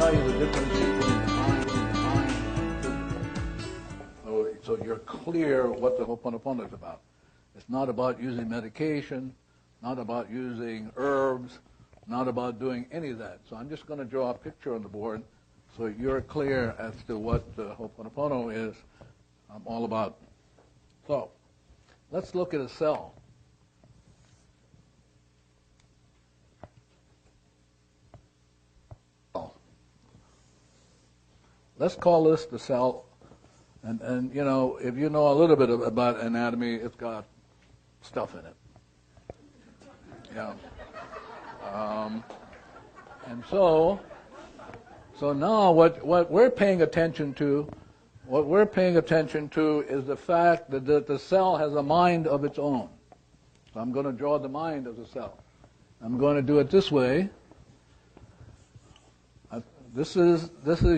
tell you the difference between the mind and physical. So you're clear what the Ho'oponopono is about. It's not about using medication, not about using herbs, not about doing any of that. So I'm just going to draw a picture on the board so you're clear as to what the Ho'oponopono is all about. So let's look at a cell. Let's call this the cell. And you know, if you know a little bit about anatomy, it's got stuff in it. Yeah. And so now what we're paying attention to, is the fact that the cell has a mind of its own. So I'm going to draw the mind of the cell. I'm going to do it this way. This is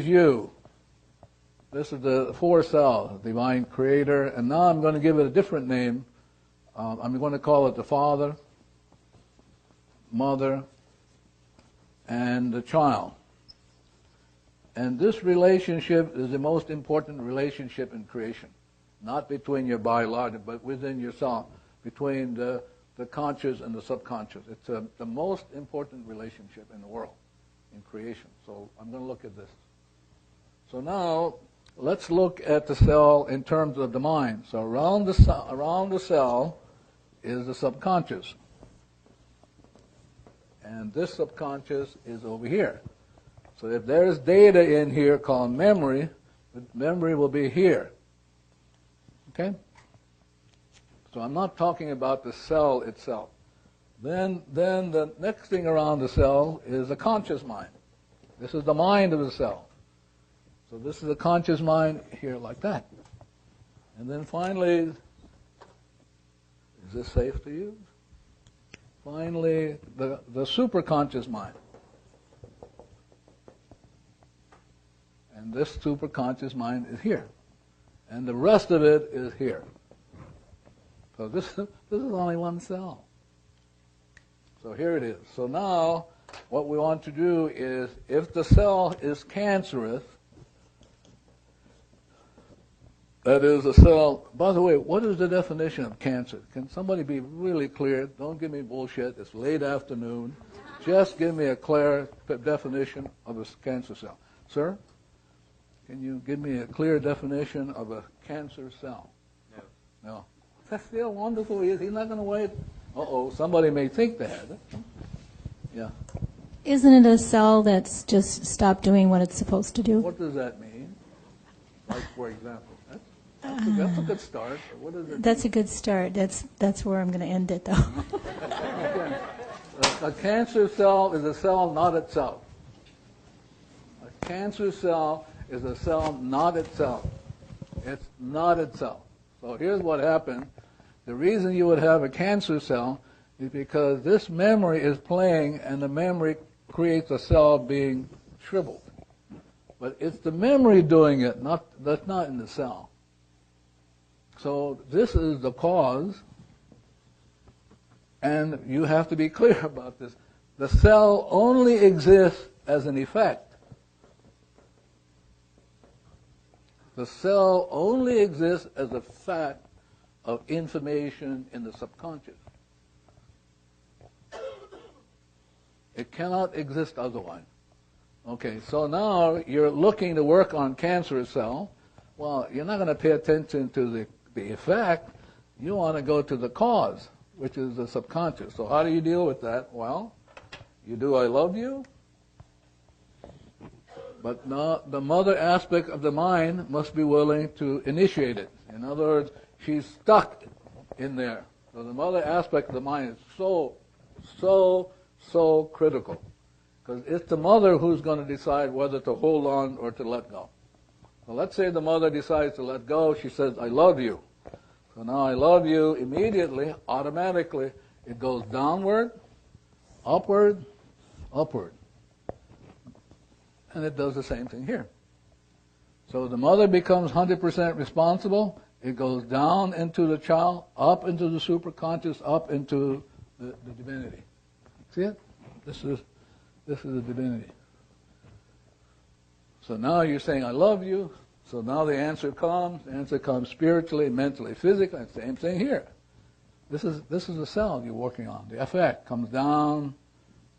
you. This is the four cells, divine creator, and now I'm going to give it a different name. I'm going to call it the Father, Mother, and the child. And this relationship is the most important relationship in creation. Not between your biological, but within yourself, between the conscious and the subconscious. It's the most important relationship in the world, in creation. So I'm going to look at this. So now, let's look at the cell in terms of the mind. So around the cell is the subconscious. And this subconscious is over here. So if there's data in here called memory, the memory will be here. Okay? So I'm not talking about the cell itself. Then the next thing around the cell is the conscious mind. This is the mind of the cell. So this is the conscious mind here like that. And then finally, is this safe to use? Finally, the superconscious mind. And this superconscious mind is here. And the rest of it is here. So this is only one cell. So here it is. So now, what we want to do is, if the cell is cancerous, that is a cell. By the way, what is the definition of cancer? Can somebody be really clear? Don't give me bullshit. It's late afternoon. Just give me a clear definition of a cancer cell. Sir, can you give me a clear definition of a cancer cell? No. That's still wonderful. He's not going to wait. Somebody may think they have it. Yeah. Isn't it a cell that's just stopped doing what it's supposed to do? What does that mean? Like, for example. That's a good start. What is it? That's a good start. That's where I'm going to end it, though. Okay. A cancer cell is a cell not itself. A cancer cell is a cell not itself. It's not itself. So here's what happened. The reason you would have a cancer cell is because this memory is playing, and the memory creates a cell being shriveled. But it's the memory doing it, that's not in the cell. So this is the cause, and you have to be clear about this. The cell only exists as an effect. The cell only exists as a fact of information in the subconscious. It cannot exist otherwise. Okay, so now you're looking to work on cancerous cell. Well, you're not going to pay attention to the effect. You want to go to the cause, which is the subconscious. So how do you deal with that? Well, you do I love you, but now the mother aspect of the mind must be willing to initiate it. In other words, she's stuck in there. So the mother aspect of the mind is so critical. Because it's the mother who's going to decide whether to hold on or to let go. So let's say the mother decides to let go. She says, I love you. So now I love you, immediately, automatically, it goes downward, upward, upward. And it does the same thing here. So the mother becomes 100% responsible. It goes down into the child, up into the superconscious, up into the divinity. See it? This is the divinity. So now you're saying, I love you. So now the answer comes. The answer comes spiritually, mentally, physically. Same thing here. This is the cell you're working on. The effect comes down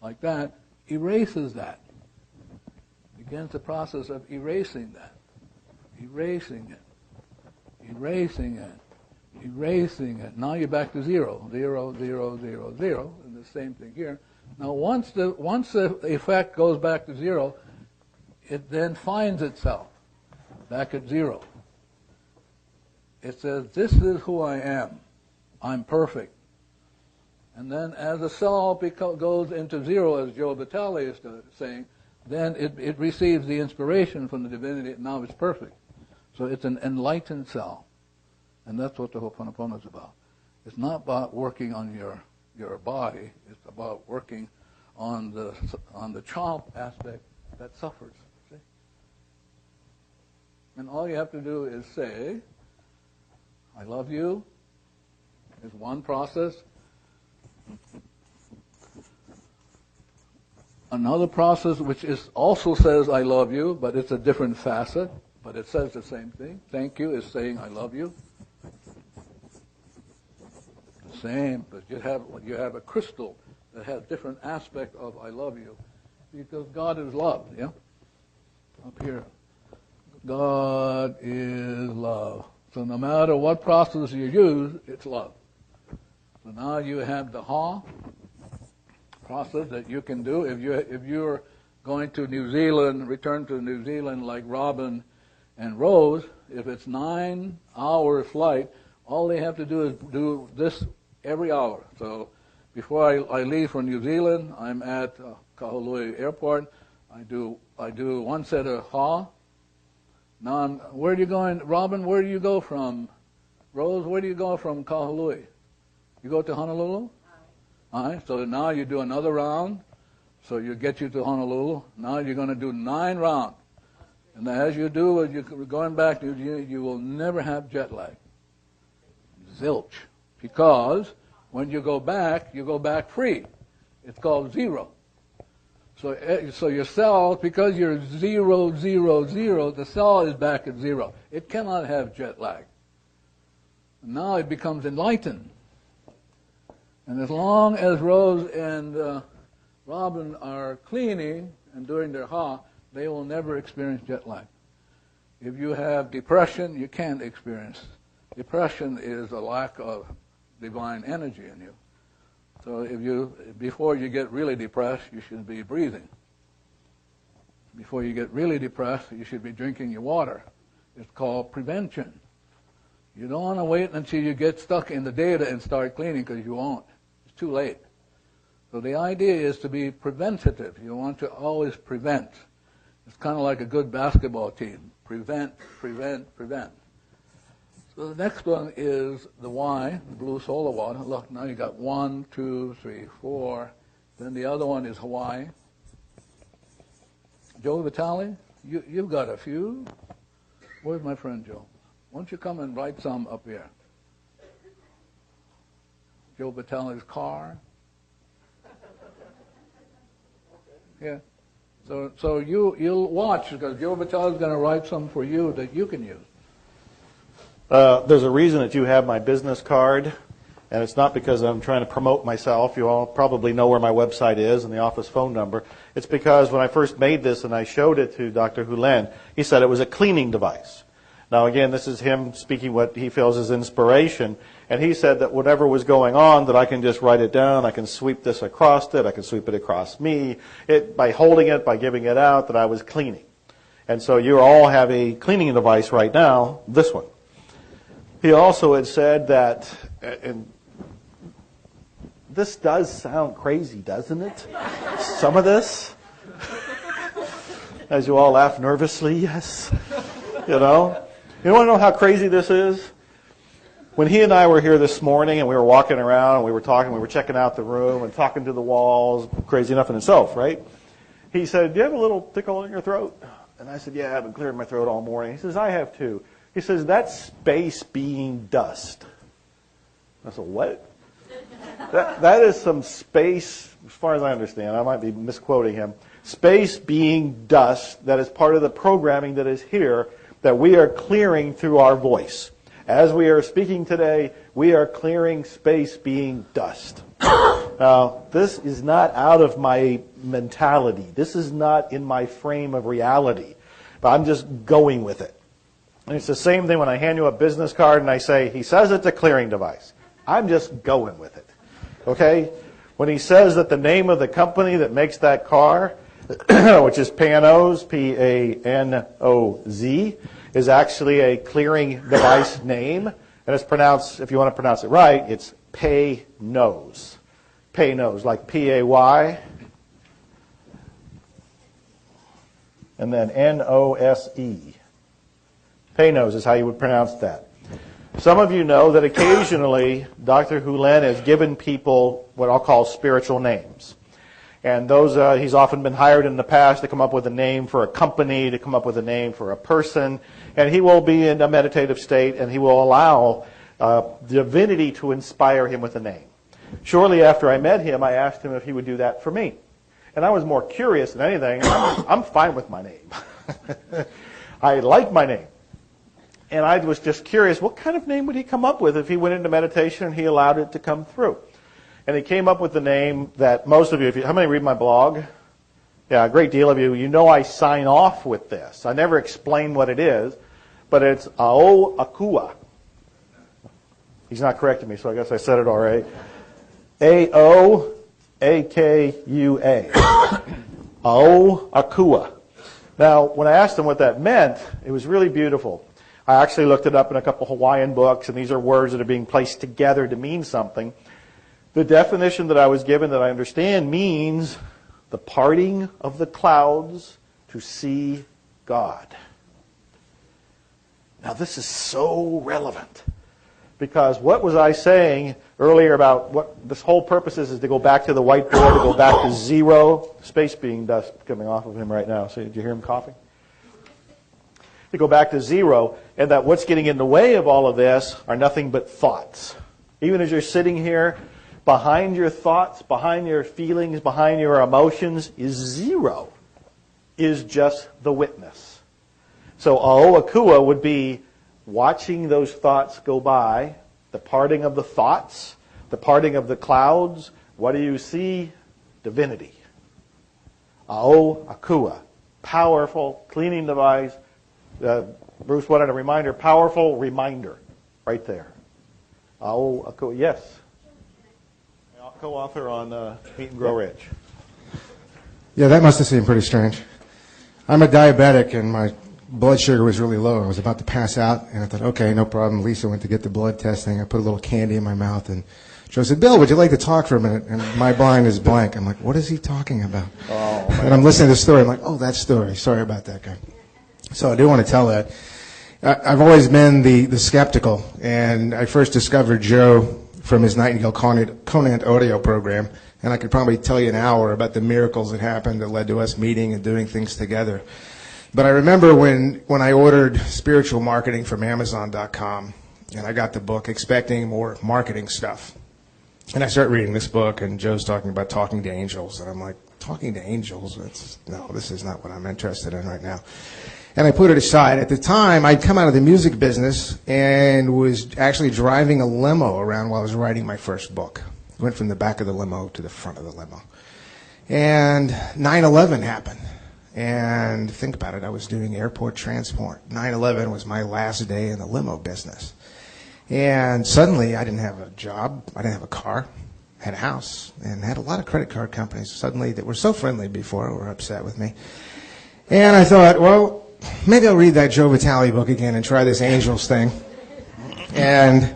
like that, erases that. Begins the process of erasing that. Erasing it. Erasing it. Erasing it. Now you're back to 0. 0, 0, 0, 0. And the same thing here. Now once the effect goes back to 0, it then finds itself back at 0. It says, this is who I am. I'm perfect. And then as the cell goes into 0, as Joe Vitale is saying, then it receives the inspiration from the divinity, and now it's perfect. So it's an enlightened cell. And that's what the Ho'oponopono is about. It's not about working on your body. It's about working on the child aspect that suffers. See? And all you have to do is say, I love you. Is one process. Another process which also says I love you, but it's a different facet, but it says the same thing. Thank you is saying I love you. The same, but you have a crystal that has different aspect of I love you, because God is love. Yeah, up here, God is love. So no matter what process you use, it's love. So now you have the Ha process that you can do. If you're going to New Zealand, return to New Zealand like Robin and Rose, if it's 9-hour flight, all they have to do is do this every hour. So before I leave for New Zealand, I'm at Kahului Airport. I do one set of Ha. Now, where are you going, Robin? Where do you go from? Rose, where do you go from Kahului? You go to Honolulu? All right, so now you do another round, so you get you to Honolulu. Now you're going to do 9 rounds. And as you do, as you're going back, you will never have jet lag. Zilch. Because when you go back free. It's called 0. So your cell, because you're 0, 0, 0, the cell is back at 0. It cannot have jet lag. Now it becomes enlightened. And as long as Rose and Robin are cleaning and doing their Ha, they will never experience jet lag. If you have depression, you can't experience. Depression is a lack of divine energy in you. So before you get really depressed, you should be breathing. Before you get really depressed, you should be drinking your water. It's called prevention. You don't want to wait until you get stuck in the data and start cleaning, because you won't. It's too late. So the idea is to be preventative. You want to always prevent. It's kind of like a good basketball team. Prevent, prevent, prevent. So the next one is the Y, the blue solar water. Look, now you got 1, 2, 3, 4. Then the other one is Hawaii. Joe Vitale, you've got a few. Where's my friend Joe? Why don't you come and write some up here? Joe Vitale's car. Yeah. So you'll watch, because Joe Vitale is going to write some for you that you can use. There's a reason that you have my business card, and it's not because I'm trying to promote myself. You all probably know where my website is and the office phone number. It's because when I first made this and I showed it to Dr. Hью Lin, he said it was a cleaning device. Now again, this is him speaking what he feels is inspiration, and he said that whatever was going on, that I can just write it down, I can sweep this across it, I can sweep it across me, by holding it, by giving it out, that I was cleaning. And so you all have a cleaning device right now, this one. He also had said that, and this does sound crazy, doesn't it? Some of this. As you all laugh nervously, yes. You know? You want to know how crazy this is? When he and I were here this morning and we were walking around and we were talking, we were checking out the room and talking to the walls, crazy enough in itself, right? He said, do you have a little tickle in your throat? And I said, yeah, I've been clearing my throat all morning. He says, I have too. He says, that's space being dust. I said, what? That is some space, as far as I understand, I might be misquoting him. Space being dust that is part of the programming that is here that we are clearing through our voice. As we are speaking today, we are clearing space being dust. Now, this is not out of my mentality. This is not in my frame of reality. But I'm just going with it. And it's the same thing when I hand you a business card and I say, he says it's a clearing device. I'm just going with it. Okay? When he says that the name of the company that makes that car, which is Panoz, P-A-N-O-Z, is actually a clearing device name. And it's pronounced, if you want to pronounce it right, it's Pay-Nose. Pay-Nose, like P-A-Y. And then N-O-S-E. Pay-Nose is how you would pronounce that. Some of you know that occasionally Dr. Hyu Lin has given people what I'll call spiritual names. And those, he's often been hired in the past to come up with a name for a company, to come up with a name for a person. And he will be in a meditative state, and he will allow divinity to inspire him with a name. Shortly after I met him, I asked him if he would do that for me. And I was more curious than anything. I'm fine with my name. I like my name. And I was just curious, what kind of name would he come up with if he went into meditation and he allowed it to come through? And he came up with the name that most of you, how many read my blog? Yeah, a great deal of you. You know I sign off with this. I never explain what it is, but it's Ao Akua. He's not correcting me, so I guess I said it all right. A-O-A-K-U-A. Ao Akua. Now, when I asked him what that meant, it was really beautiful. I actually looked it up in a couple Hawaiian books, and these are words that are being placed together to mean something. The definition that I was given that I understand means the parting of the clouds to see God. Now, this is so relevant, because what was I saying earlier about what this whole purpose is to go back to the whiteboard, to go back to zero, space being dust coming off of him right now. So did you hear him coughing? To go back to zero, and that what's getting in the way of all of this are nothing but thoughts. Even as you're sitting here, behind your thoughts, behind your feelings, behind your emotions is zero, is just the witness. So Ao Akua would be watching those thoughts go by, the parting of the thoughts, the parting of the clouds. What do you see? Divinity. Ao Akua, powerful cleaning device. Bruce wanted a reminder, powerful reminder, right there. Ao Akua, yes. Co-author on Eat and Grow Rich. Yeah, that must have seemed pretty strange. I'm a diabetic, and my blood sugar was really low. I was about to pass out, and I thought, okay, no problem. Lisa went to get the blood testing. I put a little candy in my mouth, and Joe said, Bill, would you like to talk for a minute? And my mind is blank. I'm like, what is he talking about? Oh, and I'm listening to the story. I'm like, oh, that story. Sorry about that guy. So I do want to tell that. I've always been the skeptical, and I first discovered Joe from his Nightingale Conant audio program, and I could probably tell you an hour about the miracles that happened that led to us meeting and doing things together. But I remember when I ordered spiritual marketing from Amazon.com, and I got the book expecting more marketing stuff. And I start reading this book, and Joe's talking about talking to angels, and I'm like, talking to angels? No, this is not what I'm interested in right now. And I put it aside. At the time, I'd come out of the music business and was actually driving a limo around while I was writing my first book. I went from the back of the limo to the front of the limo. And 9/11 happened. And think about it, I was doing airport transport. 9/11 was my last day in the limo business. And suddenly, I didn't have a job, I didn't have a car, I had a house, and had a lot of credit card companies suddenly that were so friendly before were upset with me. And I thought, well, maybe I'll read that Joe Vitaly book again and try this angels thing. And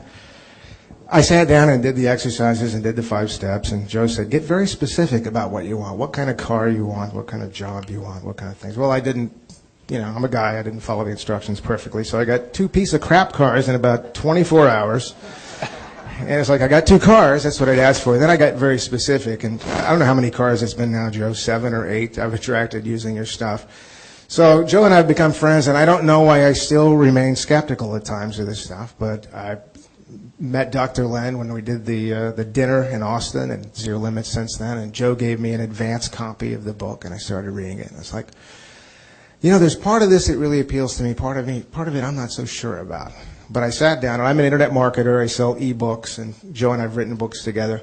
I sat down and did the exercises and did the 5 steps, and Joe said, get very specific about what you want, what kind of car you want, what kind of job you want, what kind of things. Well, I didn't, I'm a guy, I didn't follow the instructions perfectly, so I got 2 piece of crap cars in about 24 hours. And it's like, I got 2 cars, that's what I'd asked for. Then I got very specific, and I don't know how many cars it's been now, Joe, 7 or 8 I've attracted using your stuff. So Joe and I have become friends, and I don't know why I still remain skeptical at times of this stuff, but met Dr. Lin when we did the dinner in Austin, and Zero Limits since then. And Joe gave me an advance copy of the book, and I started reading it. And it's like, there's part of this that really appeals to me. Part of it I'm not so sure about. But I sat down, and I'm an internet marketer. I sell ebooks, and Joe and I've written books together.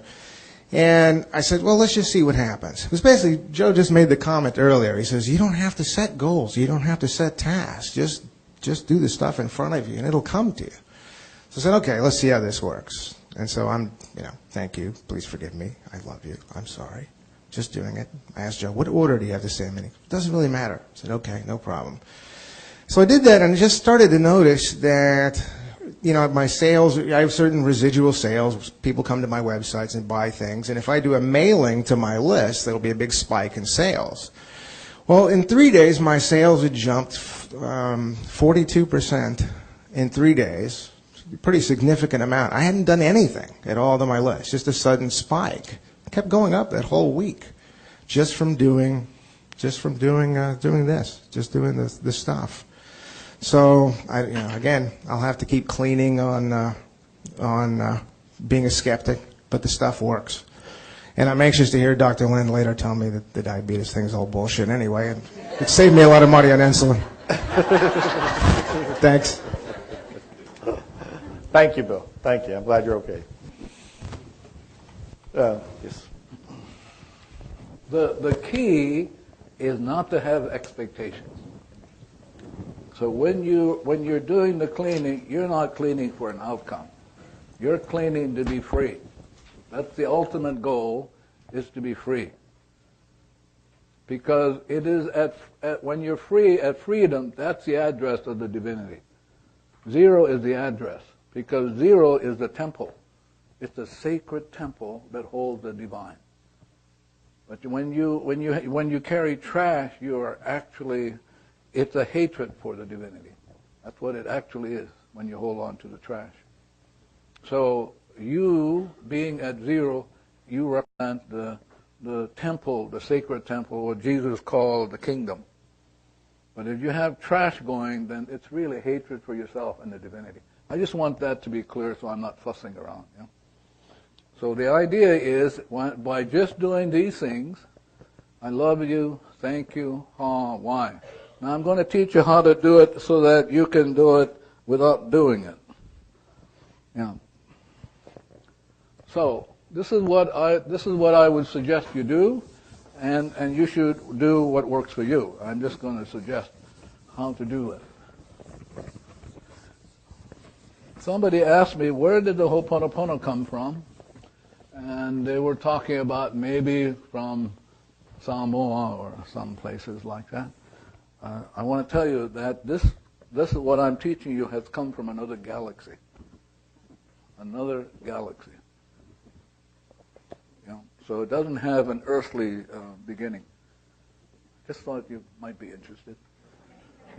And I said, well, let's just see what happens. Because basically, Joe just made the comment earlier. He says, you don't have to set goals. You don't have to set tasks. Just do the stuff in front of you, and it'll come to you. So I said, okay, let's see how this works. And so I'm, thank you. Please forgive me. I love you. I'm sorry. Just doing it. I asked Joe, what order do you have to say them in? It doesn't really matter. I said, okay, no problem. So I did that, and I just started to notice that, my sales, I have certain residual sales. People come to my websites and buy things, and if I do a mailing to my list, there'll be a big spike in sales. Well, in 3 days, my sales had jumped 42% in 3 days. A pretty significant amount. I hadn't done anything at all to my list, just a sudden spike. It kept going up that whole week, just from doing this stuff. So, again, I'll have to keep cleaning on being a skeptic, but the stuff works. And I'm anxious to hear Dr. Lin later tell me that the diabetes thing is all bullshit anyway. And it saved me a lot of money on insulin. Thanks. Thank you, Bill. Thank you. I'm glad you're okay. Yes. The key is not to have expectations. So when you're doing the cleaning, you're not cleaning for an outcome. You're cleaning to be free. That's the ultimate goal, is to be free. Because it is when you're free, at freedom, that's the address of the divinity. Zero is the address, because zero is the temple. It's the sacred temple that holds the divine. But when you carry trash, you are actually, it's a hatred for the divinity. That's what it actually is when you hold on to the trash. So you, being at zero, you represent the temple, the sacred temple, what Jesus called the kingdom. But if you have trash going, then it's really hatred for yourself and the divinity. I just want that to be clear so I'm not fussing around. Yeah? So the idea is, by just doing these things, I love you, thank you, why? Now I'm going to teach you how to do it so that you can do it without doing it. Yeah. So this is what I would suggest you do, and you should do what works for you. I'm just going to suggest how to do it. Somebody asked me, where did the Ho'oponopono come from? And they were talking about maybe from Samoa or some places like that. I want to tell you that this is what I'm teaching you has come from another galaxy. Another galaxy. So it doesn't have an earthly beginning. Just thought you might be interested.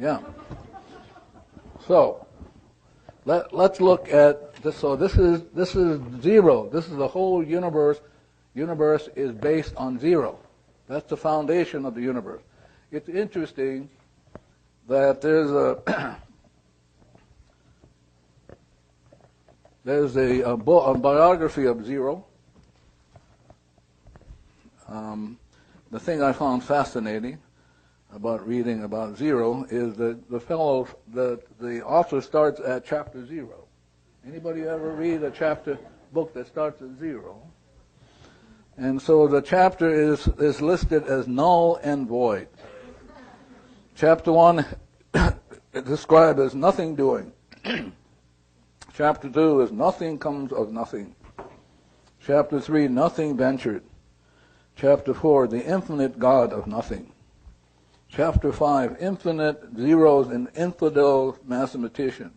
Yeah. So let's look at this. So this is zero. This is the whole universe. Universe is based on zero. That's the foundation of the universe. It's interesting that there's a biography of zero. The thing I found fascinating about reading about zero is that the author starts at chapter 0. Anybody ever read a book that starts at 0? And so the chapter is listed as null and void. Chapter 1 is described as nothing doing. Chapter 2 is nothing comes of nothing. Chapter 3, nothing ventured. Chapter 4, the infinite God of nothing. Chapter 5, infinite zeros and infidel mathematicians.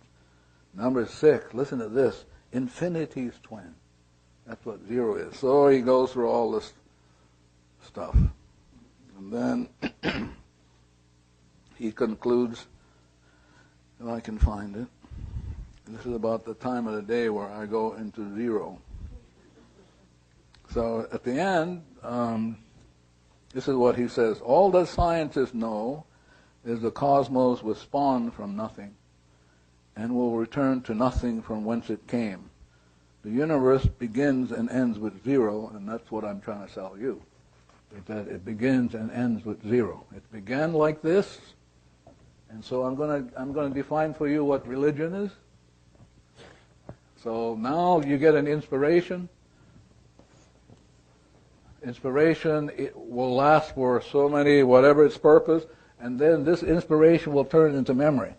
Number 6, listen to this, infinity's twin. That's what zero is. So he goes through all this stuff. And then he concludes, if I can find it, this is about the time of the day where I go into zero. So at the end, this is what he says. All that scientists know is the cosmos was spawned from nothing and will return to nothing from whence it came. The universe begins and ends with zero, and that's what I'm trying to sell you. That it begins and ends with zero. It began like this, and so I'm going to define for you what religion is. So now you get an inspiration. Inspiration, it will last for so many, whatever its purpose, and then this inspiration will turn into memory.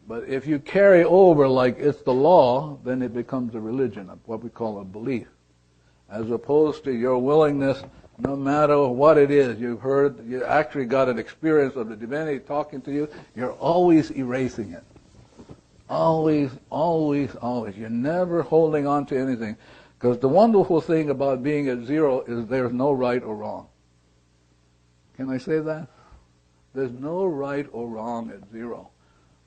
But if you carry over like it's the law, then it becomes a religion, what we call a belief. As opposed to your willingness, no matter what it is, you've heard, you actually got an experience of the divinity talking to you, you're always erasing it. Always, always, always. You're never holding on to anything. Because the wonderful thing about being at zero is there's no right or wrong. Can I say that? There's no right or wrong at zero.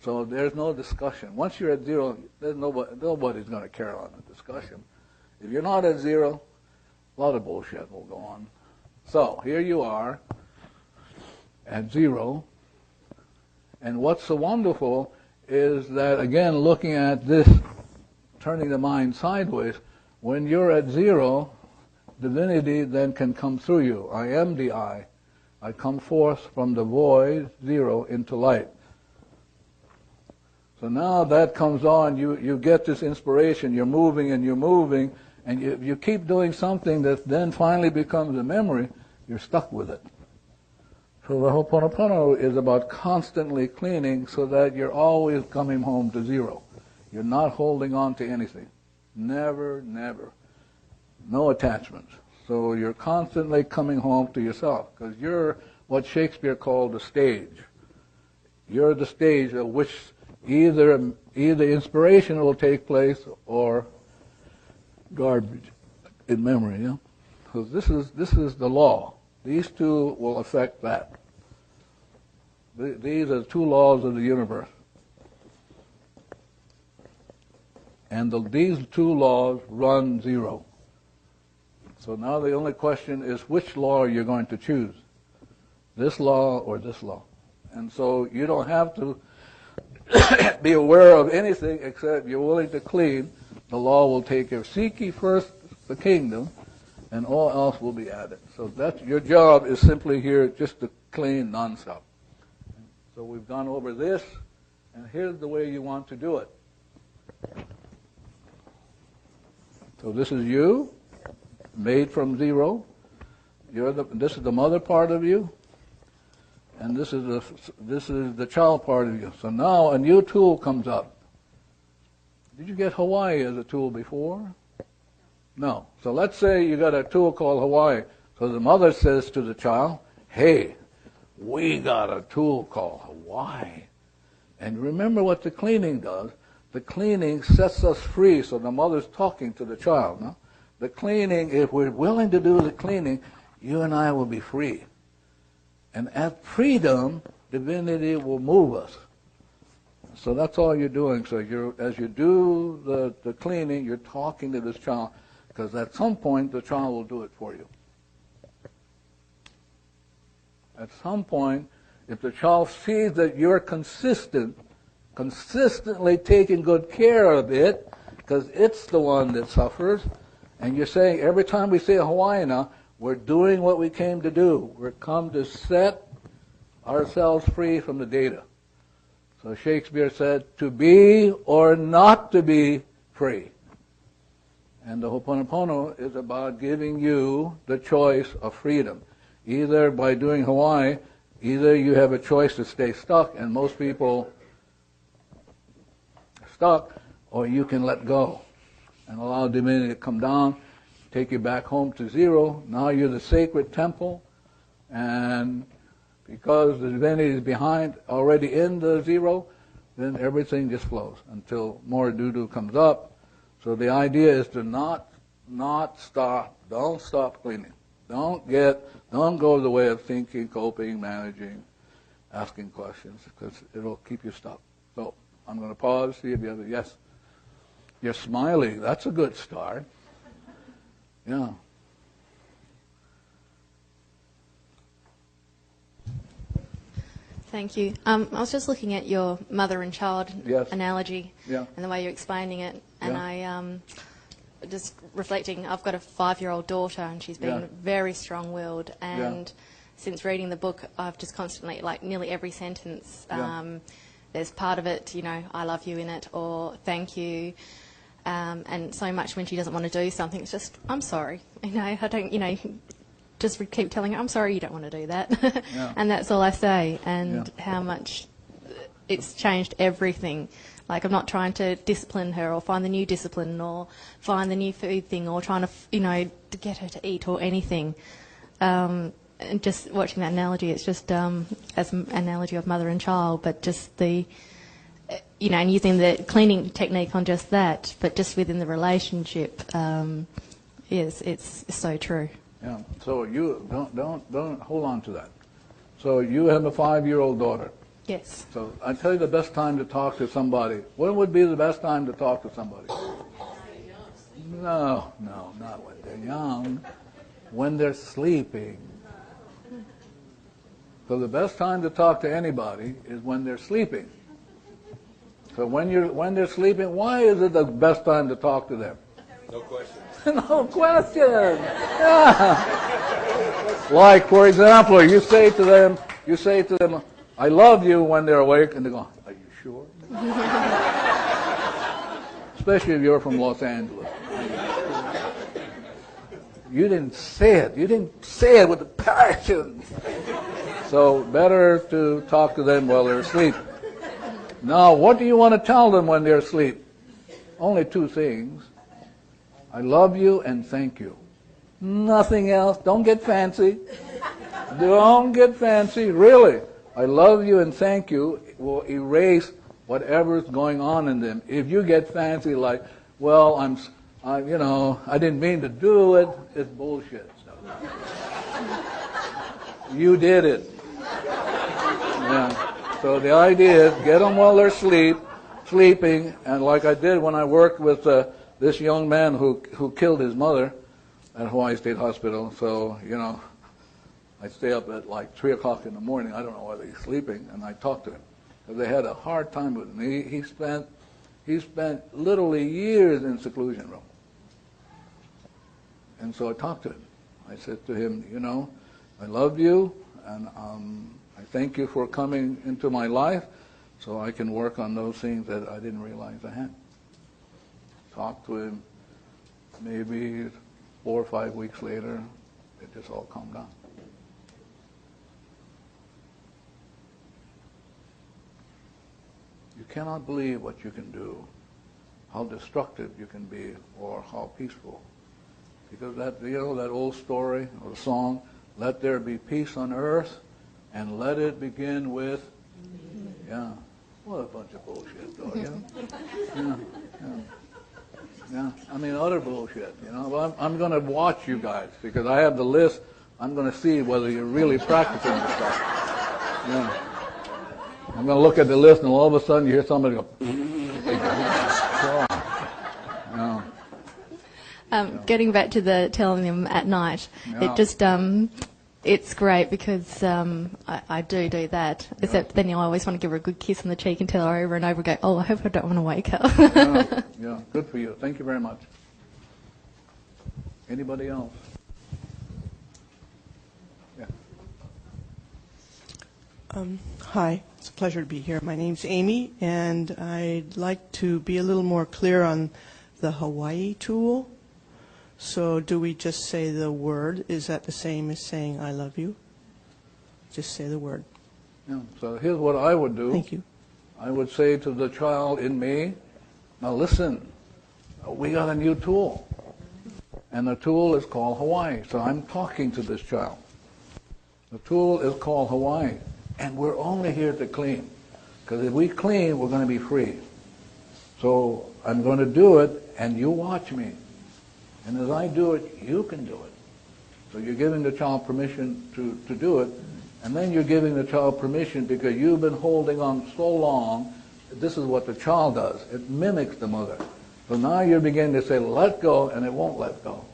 So there's no discussion. Once you're at zero, there's nobody's going to carry on the discussion. If you're not at zero, a lot of bullshit will go on. So here you are at zero. And what's so wonderful is that, again, looking at this, turning the mind sideways, when you're at zero, divinity then can come through you. I am the I. I come forth from the void, zero, into light. So now that comes on, you get this inspiration, you're moving, and you keep doing something that then finally becomes a memory, you're stuck with it. So the Ho'oponopono is about constantly cleaning so that you're always coming home to zero. You're not holding on to anything. Never, never. No attachments. So you're constantly coming home to yourself, because you're what Shakespeare called the stage. You're the stage at which either inspiration will take place or garbage in memory. Yeah? So this is the law. These two will affect that. These are two laws of the universe. And these two laws run zero. So now the only question is which law you're going to choose. This law or this law. And so you don't have to be aware of anything except you're willing to clean. The law will take care. Seek ye first the kingdom, and all else will be added. So that's your job is simply here just to clean nonstop. So we've gone over this, and here's the way you want to do it. So this is you, made from zero. This is the mother part of you, and this is the child part of you. So now a new tool comes up. Did you get Hawaii as a tool before? No. So let's say you got a tool called Hawaii. So the mother says to the child, hey, we got a tool called Hawaii. And remember what the cleaning does. The cleaning sets us free. So the mother's talking to the child. No? The cleaning, if we're willing to do the cleaning, you and I will be free. And at freedom, divinity will move us. So that's all you're doing. So as you do the cleaning, you're talking to this child, because at some point the child will do it for you. At some point, if the child sees that you're consistently taking good care of it, because it's the one that suffers, and you're saying, every time we say Hawaii now, we're doing what we came to do. We're come to set ourselves free from the data. So Shakespeare said, to be or not to be free. And the Ho'oponopono is about giving you the choice of freedom. Either by doing Hawaii, either you have a choice to stay stuck, and most people are stuck, or you can let go and allow divinity to come down, take you back home to zero. Now you're the sacred temple, and because the divinity is behind, already in the zero, then everything just flows until more doo-doo comes up. So the idea is to not stop. Don't stop cleaning. Don't go the way of thinking, coping, managing, asking questions, because it'll keep you stuck. So I'm going to pause, see if you have a yes. You're smiling. That's a good start. Yeah. Thank you. I was just looking at your mother and child Yes. analogy Yeah. and the way you're explaining it, and Yeah. just reflecting, I've got a 5-year-old daughter, and she's been Yeah. very strong-willed, and since reading the book, I've just constantly, like nearly every sentence, there's part of it, I love you in it, or thank you, and so much when she doesn't want to do something, it's just, I'm sorry, I don't, just keep telling her, I'm sorry you don't want to do that, and that's all I say, and how much it's changed everything. Like, I'm not trying to discipline her or find the new discipline or find the new food thing or trying to, to get her to eat or anything. And just watching that analogy, it's just as an analogy of mother and child, but just the, and using the cleaning technique on just that, but just within the relationship, it's so true. Yeah. So you don't hold on to that. So you have a 5-year-old daughter. Yes. So I tell you the best time to talk to somebody. When would be the best time to talk to somebody? No, not when they're young. When they're sleeping. So the best time to talk to anybody is when they're sleeping. So when they're sleeping, why is it the best time to talk to them? No question. No question. Yeah. Like, for example, you say to them, I love you when they're awake, and they go, are you sure? Especially if you're from Los Angeles. You didn't say it. You didn't say it with a passion. So better to talk to them while they're asleep. Now, what do you want to tell them when they're asleep? Only 2 things. I love you and thank you. Nothing else. Don't get fancy. Don't get fancy. Really. I love you and thank you will erase whatever's going on in them. If you get fancy like, well, I didn't mean to do it, it's bullshit. You did it. Yeah. So the idea is get them while they're sleeping, and like I did when I worked with this young man who killed his mother at Hawaii State Hospital. So, I stay up at like 3 o'clock in the morning. I don't know whether he's sleeping, and I talk to him because they had a hard time with him. He spent literally years in seclusion room, and so I talked to him. I said to him, I love you, and I thank you for coming into my life, so I can work on those things that I didn't realize I had. Talked to him. Maybe 4 or 5 weeks later, it just all calmed down. You cannot believe what you can do, how destructive you can be, or how peaceful. Because that old story or the song, let there be peace on earth, and let it begin with, what a bunch of bullshit, though, Yeah, I mean, utter bullshit, I'm going to watch you guys, because I have the list. I'm going to see whether you're really practicing this stuff. Yeah. I'm going to look at the list, and all of a sudden you hear somebody go, Getting back to the telling them at night, it just, it's great because I do that, except then I always want to give her a good kiss on the cheek and tell her over and over again, I hope I don't want to wake her. Yeah, good for you. Thank you very much. Anybody else? Yeah. Hi, it's a pleasure to be here. My name's Amy, and I'd like to be a little more clear on the Hawaii tool. So do we just say the word? Is that the same as saying I love you? Just say the word. Yeah. So here's what I would do. Thank you. I would say to the child in me, now listen, we got a new tool. And the tool is called Hawaii. So I'm talking to this child. The tool is called Hawaii. And we're only here to clean. Because if we clean, we're going to be free. So I'm going to do it, and you watch me. And as I do it, you can do it. So you're giving the child permission to do it, and then you're giving the child permission because you've been holding on so long. This is what the child does. It mimics the mother. So now you're beginning to say, let go, and it won't let go.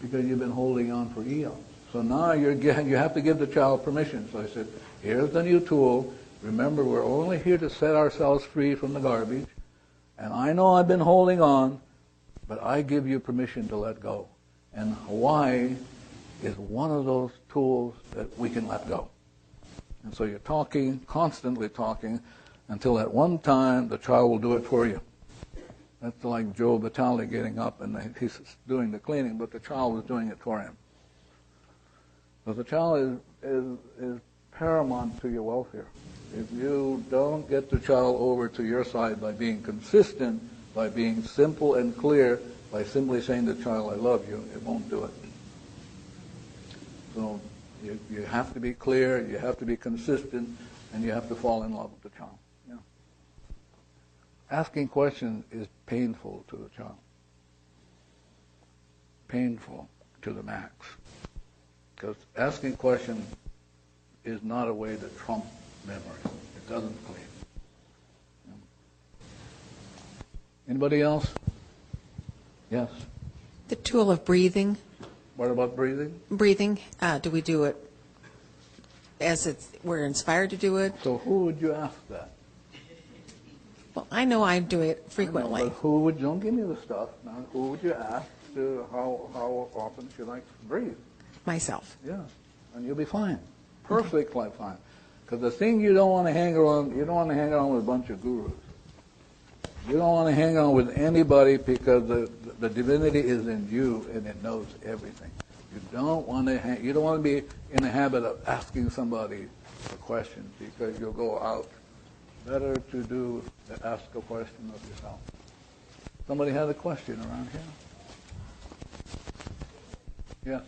Because you've been holding on for eons. So now you have to give the child permission. So I said, here's the new tool. Remember, we're only here to set ourselves free from the garbage. And I know I've been holding on, but I give you permission to let go. And Hawaii is one of those tools that we can let go. And so you're talking, constantly talking, until at one time the child will do it for you. That's like Joe Vitaly getting up and he's doing the cleaning, but the child was doing it for him. So the child is paramount to your welfare. If you don't get the child over to your side by being consistent, by being simple and clear, by simply saying to the child, I love you, it won't do it. So you have to be clear, you have to be consistent, and you have to fall in love with the child. Yeah. Asking questions is painful to the child. Painful to the max. Because asking questions is not a way to trump memory. It doesn't clean. Yeah. Anybody else? Yes. The tool of breathing. What about breathing? Breathing. Do we do it as we're inspired to do it? So who would you ask that? Well, I know I do it frequently. I know, but who would, don't give me the stuff. Now, who would you ask to how often should I breathe? Myself. Yeah, and you'll be fine. Perfectly fine. Because the thing you don't want to hang around, you don't want to hang around with a bunch of gurus. You don't want to hang on with anybody because the divinity is in you and it knows everything. You don't want to be in the habit of asking somebody a question because you'll go out. Better to ask a question of yourself. Somebody had a question around here. Yes.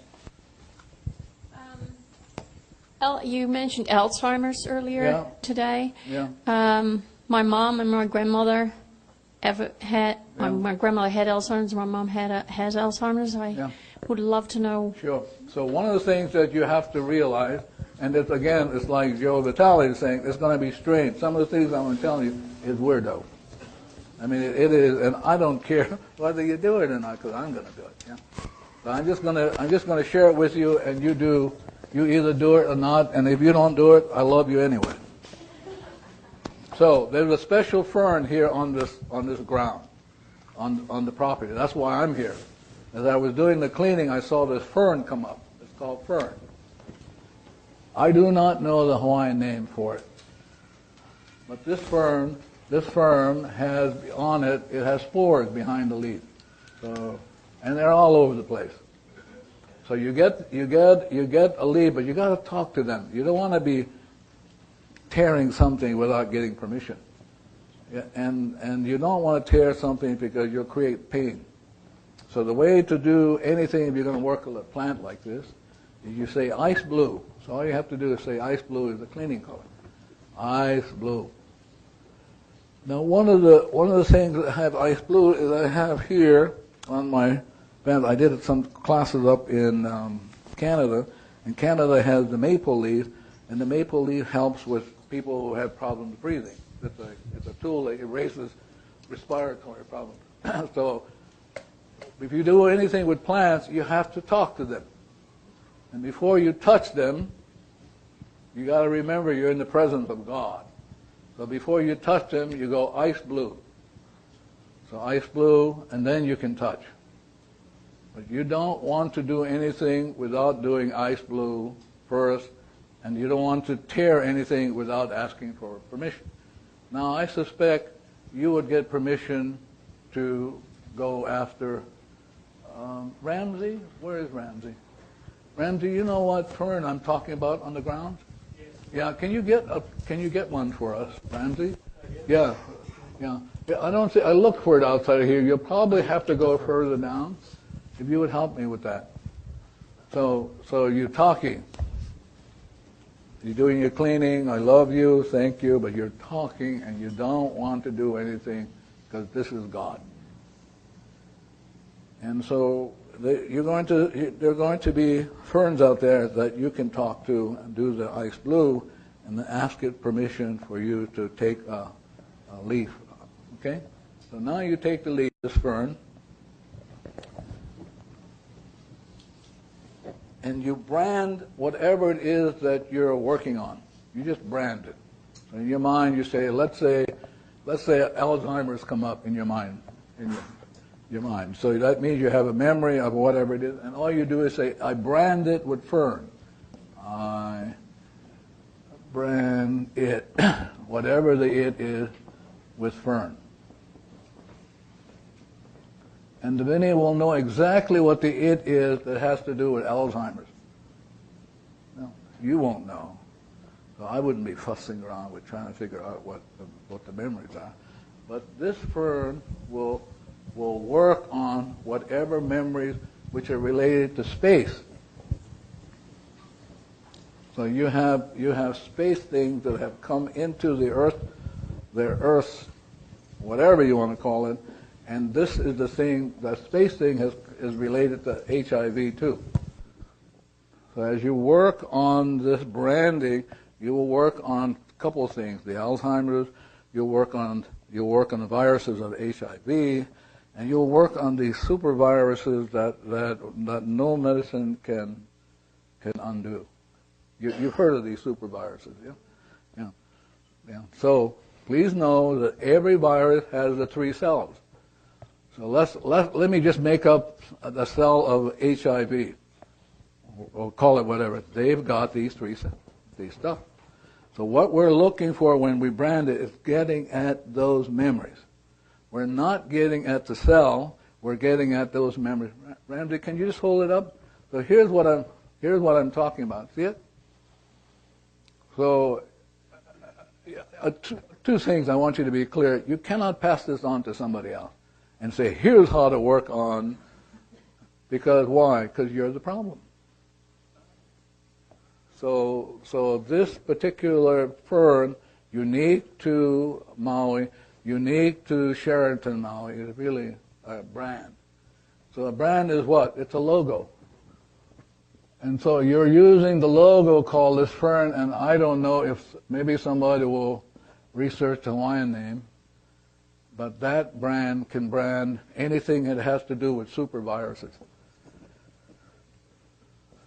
You mentioned Alzheimer's earlier today. Yeah. My mom and my grandmother my grandmother had Alzheimer's, my mom has Alzheimer's. I would love to know. Sure. So one of the things that you have to realize, and it's like Joe Vitaly is saying, it's going to be strange. Some of the things I'm going to tell you is weirdo. I mean, it is, and I don't care whether you do it or not, because I'm going to do it. Yeah. So I'm just going to share it with you, and you either do it or not, and if you don't do it, I love you anyway. So there's a special fern here on this ground, on the property. That's why I'm here. As I was doing the cleaning, I saw this fern come up. It's called fern. I do not know the Hawaiian name for it, but this fern has on it. It has spores behind the leaf, and they're all over the place. So you get a leaf, but you got to talk to them. You don't want to be tearing something without getting permission. Yeah, and you don't want to tear something because you'll create pain. So the way to do anything if you're going to work with a plant like this is you say ice blue. So all you have to do is say ice blue is the cleaning color. Ice blue. Now one of the things that I have ice blue is I have here on my band. I did some classes up in Canada, and Canada has the maple leaf, and the maple leaf helps with people who have problems breathing. It's a tool that erases respiratory problems. So if you do anything with plants, you have to talk to them. And before you touch them, you got to remember you're in the presence of God. So before you touch them, you go ice blue. So ice blue, and then you can touch. But you don't want to do anything without doing ice blue first, and you don't want to tear anything without asking for permission. Now, I suspect you would get permission to go after Ramsey. Where is Ramsey? Ramsey, you know what fern I'm talking about on the ground? Yes. Yeah. Can you get one for us, Ramsey? Yeah. I look for it outside of here. You'll probably have to go further down. If you would help me with that. So you're talking. You're doing your cleaning. I love you. Thank you. But you're talking, and you don't want to do anything because this is God. And so there are going to be ferns out there that you can talk to and do the ice blue, and then ask it permission for you to take a leaf. Okay. So now you take the leaf, this fern. and you brand whatever it is that you're working on. You just brand it. So in your mind, you say, let's say Alzheimer's come up in your mind, your mind. So that means you have a memory of whatever it is, and all you do is say, I brand it with Fern. I brand it, whatever the it is, with Fern. And the Vinny will know exactly what the it is that has to do with Alzheimer's. No, you won't know. So I wouldn't be fussing around with trying to figure out what the memories are. But this Fern will work on whatever memories which are related to space. So you have space things that have come into the Earth's, whatever you want to call it, and this is the thing, the space thing is related to HIV too. So as you work on this branding, you will work on a couple of things: the Alzheimer's, you'll work on the viruses of HIV, and you'll work on these super viruses that no medicine can undo. You've heard of these super viruses, yeah? Yeah. So please know that every virus has the 3 cells. So let me just make up the cell of HIV, or call it whatever. They've got these 3 cells, these stuff. So what we're looking for when we brand it is getting at those memories. We're not getting at the cell. We're getting at those memories. Ramsey, can you just hold it up? So here's what I'm talking about. See it? So, 2 things I want you to be clear. You cannot pass this on to somebody else and say, here's how to work on, because why? Because you're the problem. So this particular Fern, unique to Maui, unique to Sheraton Maui, is really a brand. So a brand is what? It's a logo. And so you're using the logo called this Fern, and I don't know if maybe somebody will research the Hawaiian name, but that brand can brand anything that has to do with super viruses.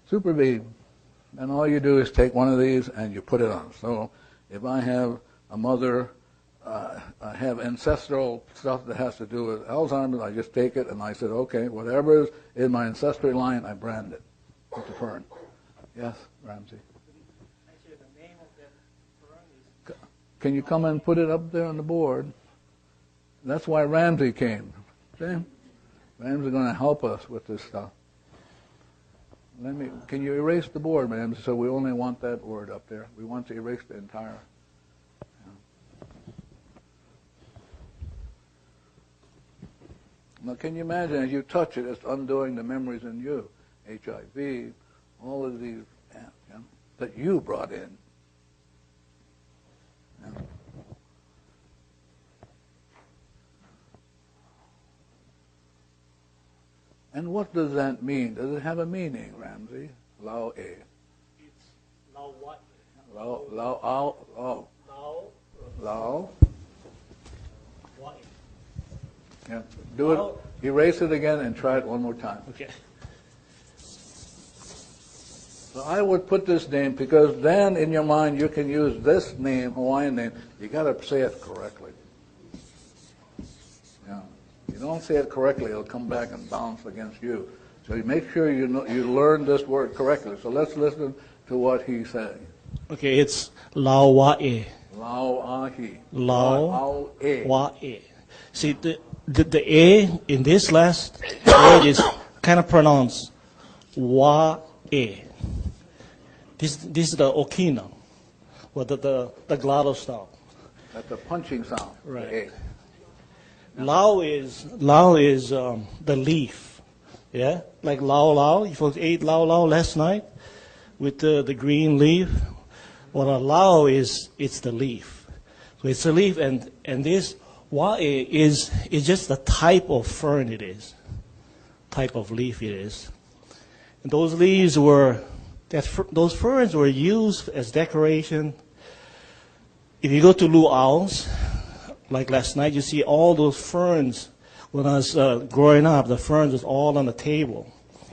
Super bead. And all you do is take one of these and you put it on. So if I have a mother, I have ancestral stuff that has to do with Alzheimer's, I just take it and I said, okay, whatever is in my ancestry line, I brand it with the Fern. Yes, Ramsey? Actually, the name of that Fern is... Can you come and put it up there on the board? That's why Ramsey came. See? Ramsey's going to help us with this stuff. Can you erase the board, ma'am? So we only want that word up there. We want to erase the entire. Now, can you imagine as you touch it, it's undoing the memories in you, HIV, all of these that you brought in. Yeah. And what does that mean? Does it have a meaning, Ramsey? Lao E. It's Lao what? Lao. What? Yeah. Do it. Erase it again and try it one more time. Okay. So I would put this name because then in your mind you can use this name, Hawaiian name. You got to say it correctly. Yeah. You don't say it correctly, it'll come back and bounce against you. So you make sure you learn this word correctly. So let's listen to what he's saying. Okay, it's Lao Wa'e. Lao Ahi. Lao E. Wa'e. See, the A in this last word is kind of pronounced Wa'e. This is the Okina, or the glottal stop. That's the punching sound. Right. Lao is the leaf, yeah. Like lao. You folks ate lao last night with the green leaf. Well, a lao it's the leaf. So it's a leaf, and this wa'e is just the type of fern it is, type of leaf it is. And those leaves those ferns were used as decoration. If you go to luau's, like last night, you see all those ferns. When I was growing up, the ferns was all on the table.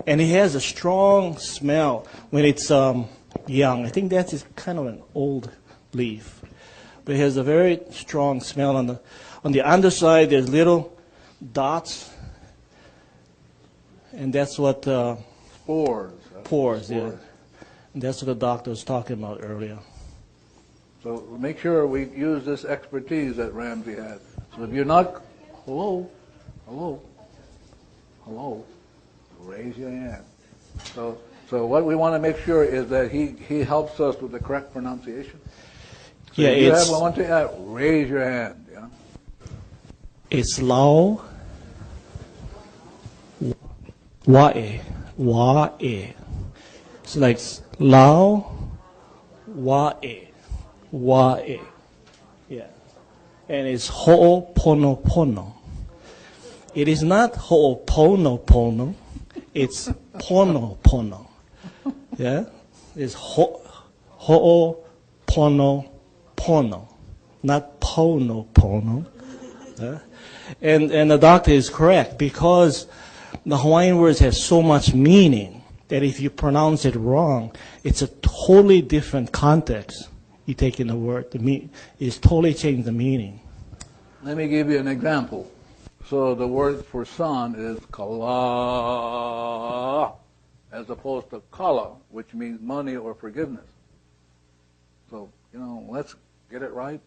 And it has a strong smell when it's young. I think that is kind of an old leaf. But it has a very strong smell. On the underside, there's little dots. And that's what... Spores. Pores, yeah. And that's what the doctor was talking about earlier. So make sure we use this expertise that Ramsey had. So if you're not... Hello? Raise your hand. So what we want to make sure is that he helps us with the correct pronunciation. So Yeah, if you it's... have one to add, raise your hand. Yeah? It's Lao Wae. It's like Lao Wae. Yeah. And it's Ho'oponopono. It is not Ho'oponopono. It's Pono. Yeah? It's Ho'oponopono. Not Pono. Yeah? And the doctor is correct because the Hawaiian words have so much meaning that if you pronounce it wrong, it's a totally different context. You take in the word, it's totally changed the meaning. Let me give you an example. So the word for son is kala, as opposed to kala, which means money or forgiveness. So, let's get it right.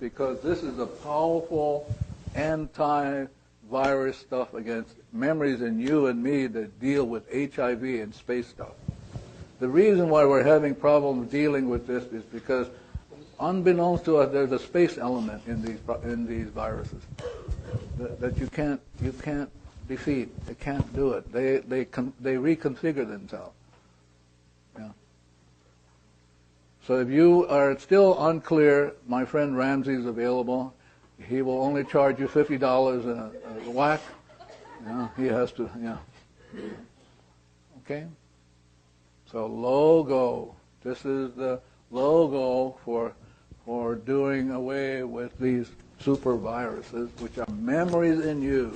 Because this is a powerful anti-virus stuff against memories in you and me that deal with HIV and space stuff. The reason why we're having problems dealing with this is because, unbeknownst to us, there's a space element in these viruses that you can't defeat. They can't do it. They reconfigure themselves. Yeah. So if you are still unclear, my friend Ramsey is available. He will only charge you $50 a whack. He has to. Yeah. Okay. So logo. This is the logo for doing away with these super viruses, which are memories in you.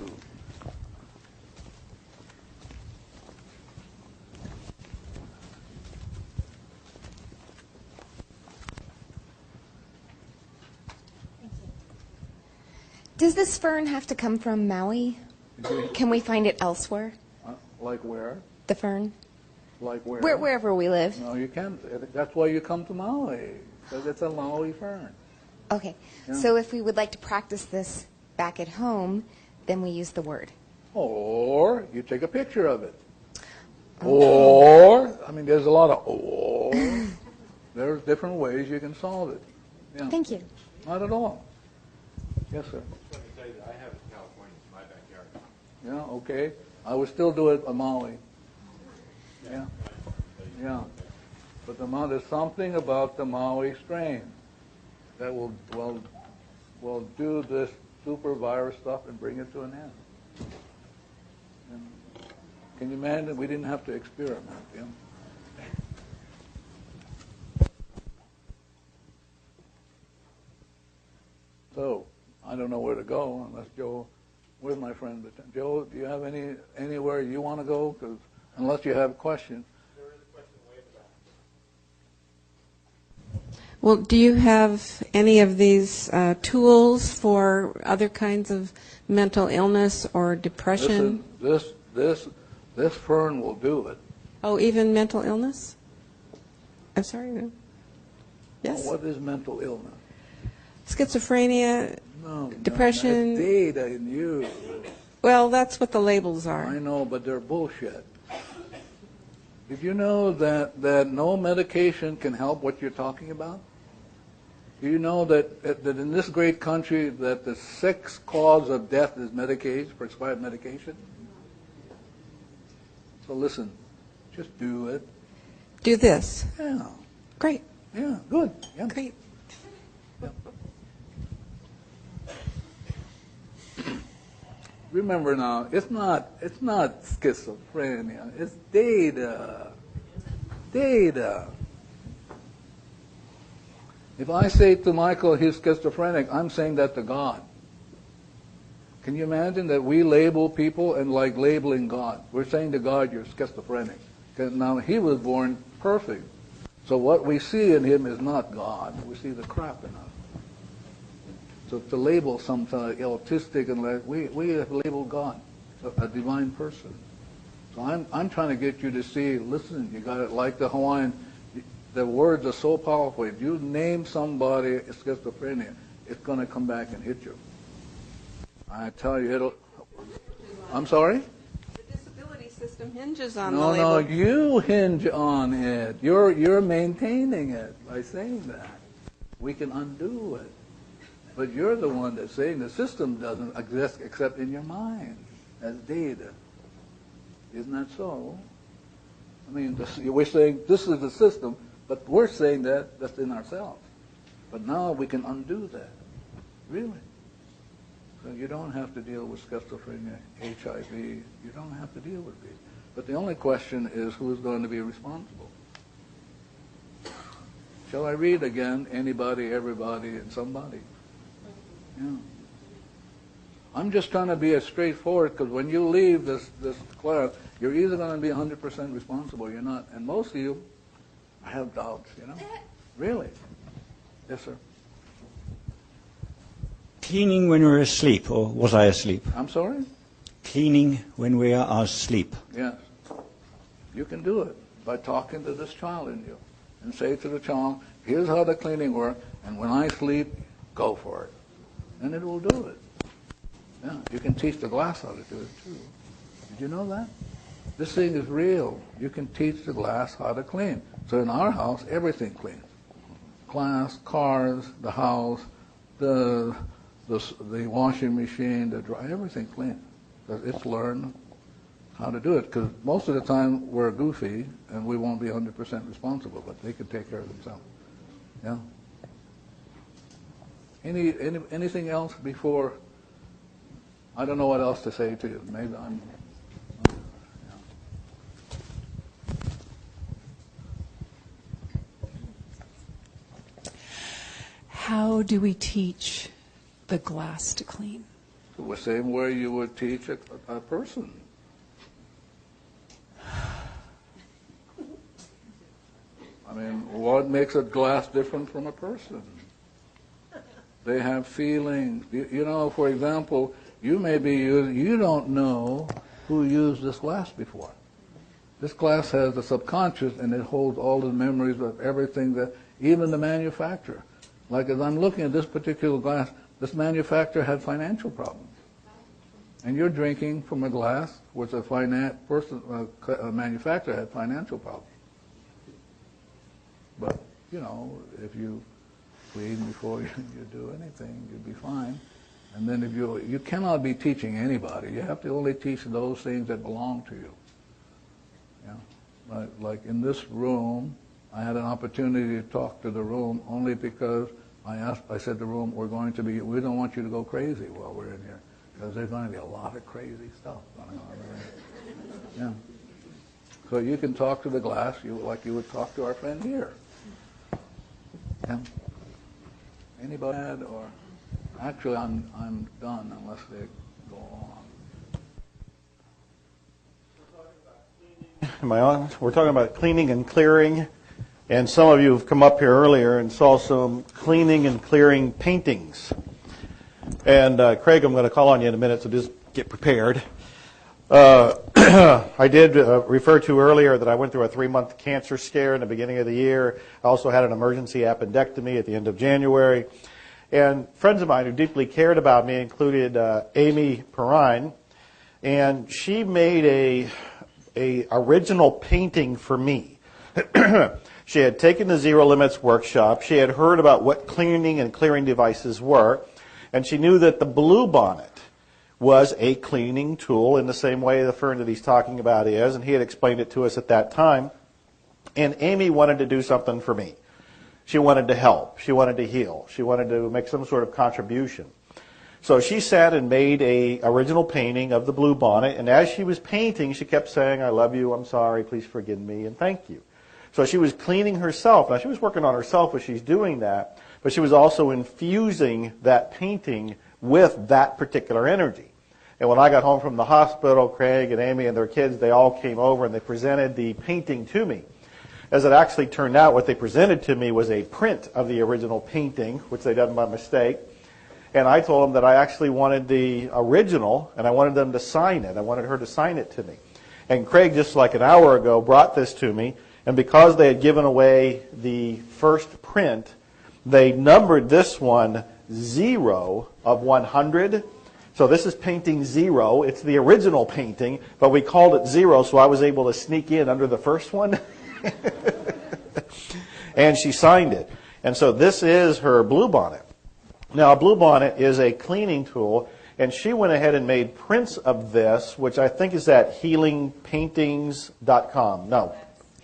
Does this fern have to come from Maui? Can we find it elsewhere? Like where? The fern? Like where? Wherever we live. No, you can't. That's why you come to Maui, because it's a Maui fern. Okay. Yeah. So if we would like to practice this back at home, then we use the word. Or you take a picture of it. Or, there's a lot of or. There's different ways you can solve it. Yeah. Thank you. Not at all. Yes, sir. I just wanted to say that I have it in California. It's my backyard. Yeah, okay. I would still do it on Maui. Yeah. Yeah. But there's something about the Maui strain that will do this super virus stuff and bring it to an end. And can you imagine? We didn't have to experiment. Yeah? So I don't know where to go unless Joe. Where's my friend? Joe, do you have anywhere you want to go? Because unless you have a question. There is a question way at the back. Well, do you have any of these tools for other kinds of mental illness or depression? This fern will do it. Oh, even mental illness? I'm sorry. No. Yes. What is mental illness? Schizophrenia, depression. That's data in you. Well, that's what the labels are. I know, but they're bullshit. Did you know that no medication can help what you're talking about? Do you know that in this great country that the sixth cause of death is medication, prescribed medication? So listen, just do it. Do this. Yeah. Great. Yeah, good. Yeah. Great. Yeah. Remember now, it's not schizophrenia. It's data. Data. If I say to Michael he's schizophrenic, I'm saying that to God. Can you imagine that we label people and like labeling God? We're saying to God, you're schizophrenic. Now, he was born perfect. So what we see in him is not God. We see the crap in us. So to label something like autistic and like, we have labeled God, a divine person. So I'm trying to get you to see, listen, you got it like the Hawaiian, the words are so powerful. If you name somebody schizophrenia, it's going to come back and hit you. I tell you, I'm sorry? The disability system hinges on the No, label. you hinge on it. You're maintaining it by saying that. We can undo it. But you're the one that's saying the system doesn't exist except in your mind as data. Isn't that so? I mean, we're saying this is the system, but we're saying that's in ourselves. But now we can undo that. Really. So you don't have to deal with schizophrenia, HIV. You don't have to deal with these. But the only question is who's going to be responsible. Shall I read again? Anybody, everybody, and somebody. Yeah. I'm just trying to be as straightforward because when you leave this class, you're either going to be 100% responsible or you're not. And most of you, I have doubts, you know. Really. Yes, sir. Cleaning when we're asleep, or was I asleep? I'm sorry? Cleaning when we are asleep. Yes. You can do it by talking to this child in you and say to the child, here's how the cleaning works, and when I sleep, go for it. And it will do it. Yeah, you can teach the glass how to do it too. Did you know that? This thing is real. You can teach the glass how to clean. So in our house, everything cleans. Glass, cars, the house, the washing machine, the dryer, everything cleans. It's learned how to do it because most of the time we're goofy and we won't be 100% responsible, but they can take care of themselves. Yeah. Anything else before? I don't know what else to say to you. Maybe I'm. How do we teach the glass to clean? The same way you would teach a person. I mean, what makes a glass different from a person? They have feelings. You know, for example, you may be using, you don't know who used this glass before. This glass has a subconscious and it holds all the memories of everything that, even the manufacturer. Like as I'm looking at this particular glass, this manufacturer had financial problems. And you're drinking from a glass which a manufacturer had financial problems. But, you know, if you clean before you do anything, you'll be fine. And then if you cannot be teaching anybody. You have to only teach those things that belong to you. Yeah. Like in this room, I had an opportunity to talk to the room only because I said to the room, we don't want you to go crazy while we're in here. Because there's going to be a lot of crazy stuff going on. Yeah. So you can talk to the glass like you would talk to our friend here. Yeah. Anybody add or actually I'm done unless they go on. Am I on? We're talking about cleaning and clearing, and some of you have come up here earlier and saw some cleaning and clearing paintings. And Craig, I'm going to call on you in a minute, so just get prepared. I did refer to earlier that I went through a 3-month cancer scare in the beginning of the year. I also had an emergency appendectomy at the end of January. And friends of mine who deeply cared about me included Amy Perrine, and she made a original painting for me. She had taken the Zero Limits workshop. She had heard about what cleaning and clearing devices were, and she knew that the Blue Bonnet was a cleaning tool in the same way the fern that he's talking about is, and he had explained it to us at that time. And Amy wanted to do something for me. She wanted to help. She wanted to heal. She wanted to make some sort of contribution. So she sat and made a original painting of the Blue Bonnet, and as she was painting, she kept saying, I love you, I'm sorry, please forgive me, and thank you. So she was cleaning herself. Now, she was working on herself as she's doing that, but she was also infusing that painting with that particular energy. And when I got home from the hospital, Craig and Amy and their kids, they all came over and they presented the painting to me. As it actually turned out, what they presented to me was a print of the original painting, which they'd done by mistake. And I told them that I actually wanted the original, and I wanted them to sign it. I wanted her to sign it to me. And Craig, just like an hour ago, brought this to me. And because they had given away the first print, they numbered this one 0 of 100. So this is painting 0. It's the original painting, but we called it 0, so I was able to sneak in under the first one. And she signed it. And so this is her bluebonnet. Now, a bluebonnet is a cleaning tool, and she went ahead and made prints of this, which I think is at healingpaintings.com. No.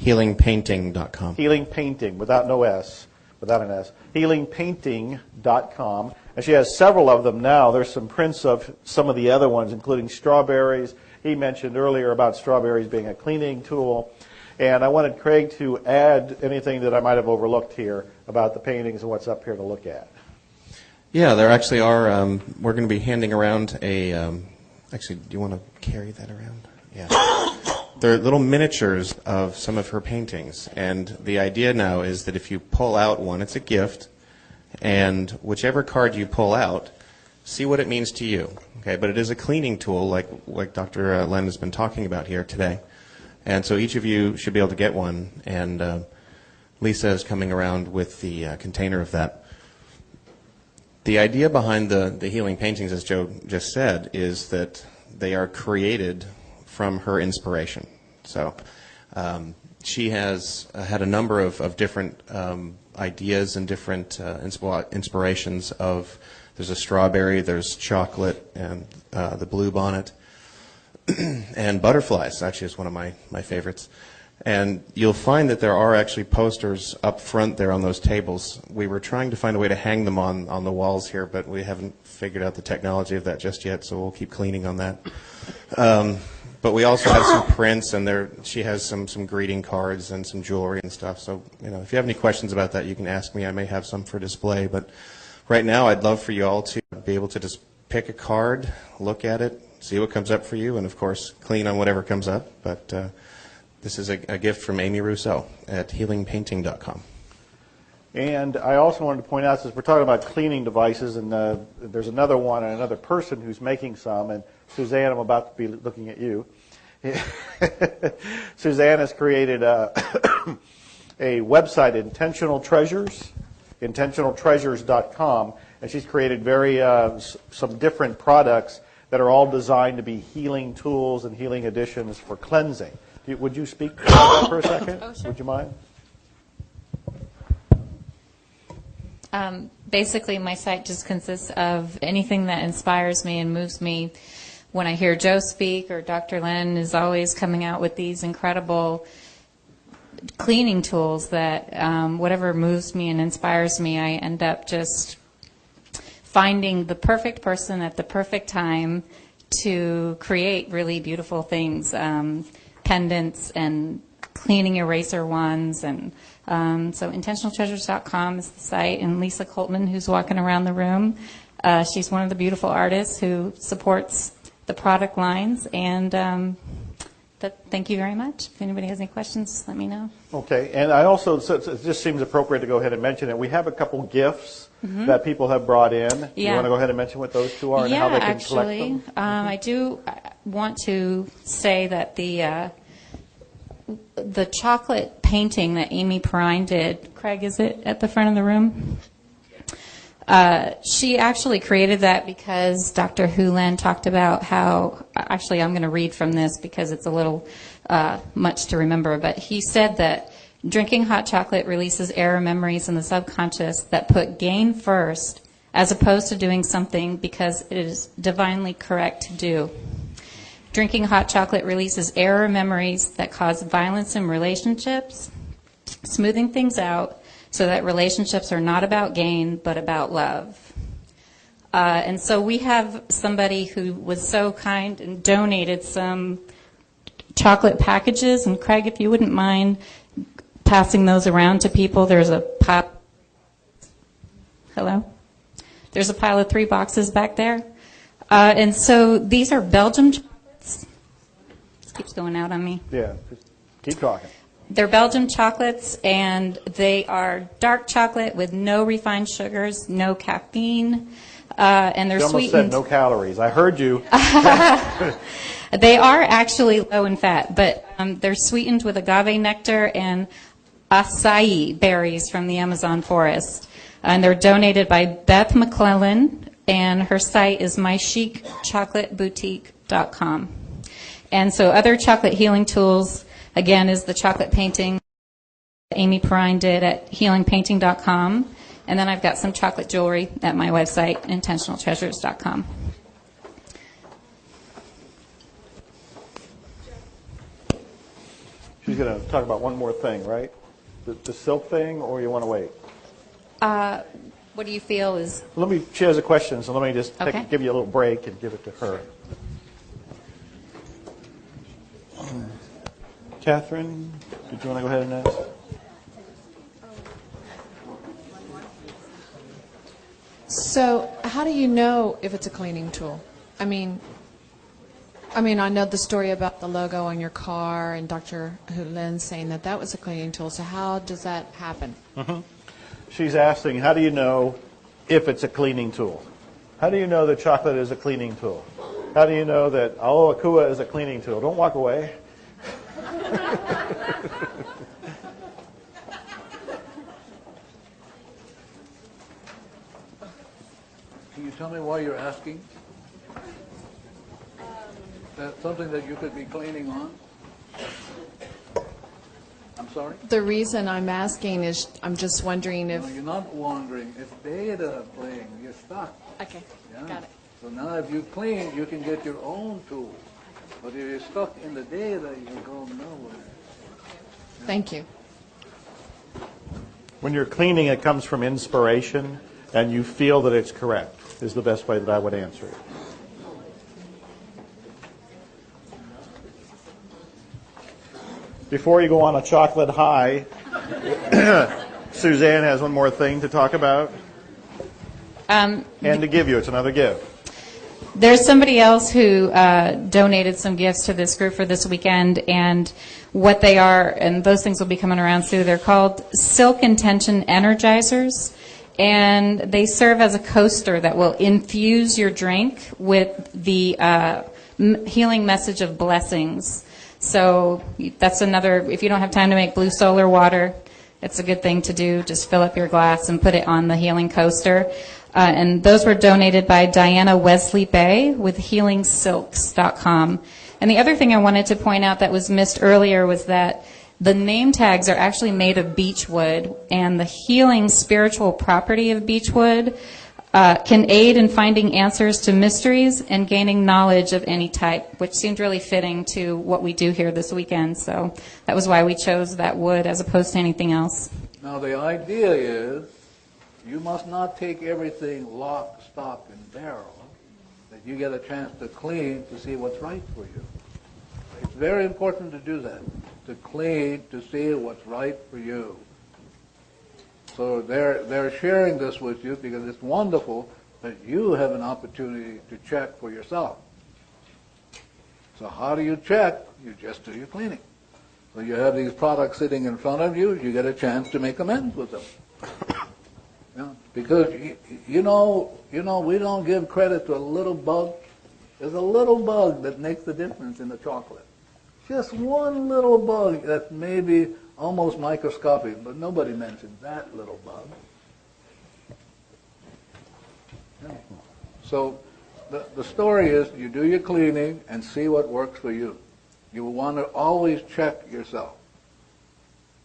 Healingpainting.com. Healing Painting, without an S. Healingpainting.com. And she has several of them now. There's some prints of some of the other ones, including strawberries. He mentioned earlier about strawberries being a cleaning tool. And I wanted Craig to add anything that I might have overlooked here about the paintings and what's up here to look at. Yeah, there actually are. We're going to be handing around a. Actually, do you want to carry that around? Yeah. They're little miniatures of some of her paintings. And the idea now is that if you pull out one, it's a gift. And whichever card you pull out, see what it means to you. Okay, but it is a cleaning tool like Dr. Len has been talking about here today. And so each of you should be able to get one, and Lisa is coming around with the container of that. The idea behind the healing paintings, as Joe just said, is that they are created from her inspiration. So she has had a number of different ideas and different inspirations of, there's a strawberry, there's chocolate, and the bluebonnet. And butterflies actually is one of my favorites. And you'll find that there are actually posters up front there on those tables. We were trying to find a way to hang them on the walls here, but we haven't figured out the technology of that just yet, so we'll keep cleaning on that. But we also have some prints, and she has some greeting cards and some jewelry and stuff. So, if you have any questions about that, you can ask me. I may have some for display. But right now, I'd love for you all to be able to just pick a card, look at it, see what comes up for you, and of course, clean on whatever comes up. But this is a gift from Amy Rousseau at healingpainting.com. And I also wanted to point out, since we're talking about cleaning devices, and there's another one and another person who's making some, and Suzanne, I'm about to be looking at you. Suzanne has created a website, Intentional Treasures, intentionaltreasures.com, and she's created some different products that are all designed to be healing tools and healing additions for cleansing. Would you speak to that for a second? Oh, sure. Would you mind? Basically, my site just consists of anything that inspires me and moves me. When I hear Joe speak, or Dr. Len is always coming out with these incredible cleaning tools that whatever moves me and inspires me, I end up just finding the perfect person at the perfect time to create really beautiful things, pendants and cleaning eraser wands. And so intentionaltreasures.com is the site. And Lisa Coltman, who's walking around the room, she's one of the beautiful artists who supports the product lines. And thank you very much. If anybody has any questions, let me know. Okay, and I also, so it just seems appropriate to go ahead and mention it. We have a couple gifts that people have brought in. Yeah. You want to go ahead and mention what those two are and how they can collect them? I do want to say that the chocolate painting that Amy Perrine did, Craig, is it at the front of the room? She actually created that because Dr. Hyu Lin talked about how, actually I'm going to read from this because it's a little much to remember, but he said that drinking hot chocolate releases error memories in the subconscious that put gain first as opposed to doing something because it is divinely correct to do. Drinking hot chocolate releases error memories that cause violence in relationships, smoothing things out so that relationships are not about gain but about love. And so we have somebody who was so kind and donated some chocolate packages. And Craig, if you wouldn't mind passing those around to people, there's a pile. Hello? There's a pile of 3 boxes back there. And so these are Belgium chocolates. This keeps going out on me. Yeah, just keep talking. They're Belgium chocolates, and they are dark chocolate with no refined sugars, no caffeine, and they're You almost sweetened. said no calories. I heard you. They are actually low in fat, but they're sweetened with agave nectar and acai berries from the Amazon forest. And they're donated by Beth McClellan, and her site is mychicchocolateboutique.com. And so other chocolate healing tools, again, is the chocolate painting Amy Perrine did at healingpainting.com. And then I've got some chocolate jewelry at my website, intentionaltreasures.com. She's going to talk about one more thing, right? The silk thing, or you want to wait? What do you feel is... She has a question, so let me just Okay. give you a little break and give it to her. Catherine, did you want to go ahead and ask? So, how do you know if it's a cleaning tool? I mean, I know the story about the logo on your car and Dr. Hyu Lin saying that was a cleaning tool. So, how does that happen? Mm-hmm. She's asking, how do you know if it's a cleaning tool? How do you know that chocolate is a cleaning tool? How do you know that Akua is a cleaning tool? Don't walk away. Can you tell me why you're asking? That's something that you could be cleaning on? I'm sorry? The reason I'm asking is I'm just wondering if... No, you're not wandering. It's data playing. You're stuck. Okay, Yeah. got it. So now if you clean, you can get your own tool. But if you're stuck in the data, you go nowhere. Thank you. When you're cleaning, it comes from inspiration, and you feel that it's correct, is the best way that I would answer it. Before you go on a chocolate high, Suzanne has one more thing to talk about. And to give you, it's another gift. There's somebody else who donated some gifts to this group for this weekend, and what they are, and those things will be coming around soon, they're called Silk Intention Energizers, and they serve as a coaster that will infuse your drink with the healing message of blessings. So that's another, if you don't have time to make blue solar water, it's a good thing to do. Just fill up your glass and put it on the healing coaster. And those were donated by Diana Wesley Bay with healingsilks.com. And the other thing I wanted to point out that was missed earlier was that the name tags are actually made of beechwood, and the healing spiritual property of beechwood can aid in finding answers to mysteries and gaining knowledge of any type, which seemed really fitting to what we do here this weekend. So that was why we chose that wood as opposed to anything else. Now the idea is you must not take everything lock, stock, and barrel, that you get a chance to clean to see what's right for you. It's very important to do that, to clean to see what's right for you. So they're sharing this with you because it's wonderful that you have an opportunity to check for yourself. So how do you check? You just do your cleaning. So you have these products sitting in front of you, you get a chance to make amends with them. Yeah, because you know, we don't give credit to a little bug. There's a little bug that makes the difference in the chocolate. Just one little bug that may be almost microscopic, but nobody mentioned that little bug. Yeah. So the story is you do your cleaning and see what works for you. You want to always check yourself.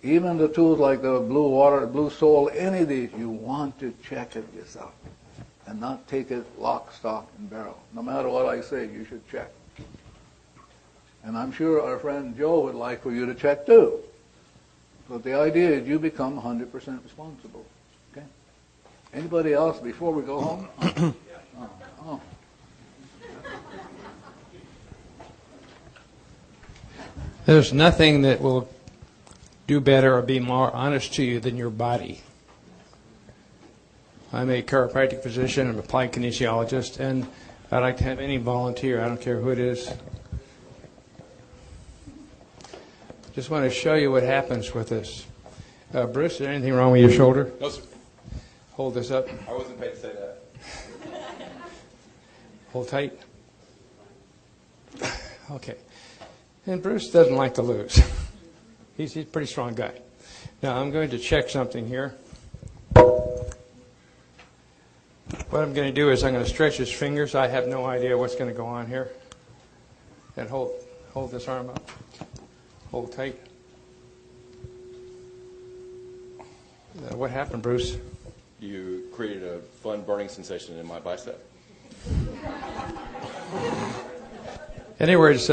Even the tools like the blue water, blue soul, any of these, you want to check it yourself and not take it lock, stock, and barrel. No matter what I say, you should check. And I'm sure our friend Joe would like for you to check too. But the idea is you become 100% responsible. Okay? Anybody else before we go home? Oh. There's nothing that will do better or be more honest to you than your body. I'm a chiropractic physician, I'm a applied kinesiologist, and I'd like to have any volunteer, I don't care who it is. Just want to show you what happens with this. Bruce, is there anything wrong with your shoulder? No, sir. Hold this up. I wasn't paid to say that. Hold tight. Okay. And Bruce doesn't like to lose. He's a pretty strong guy. Now I'm going to check something here. What I'm going to do is I'm going to stretch his fingers. I have no idea what's going to go on here. And hold this arm up. Hold tight. What happened, Bruce? You created a fun burning sensation in my bicep. In other words,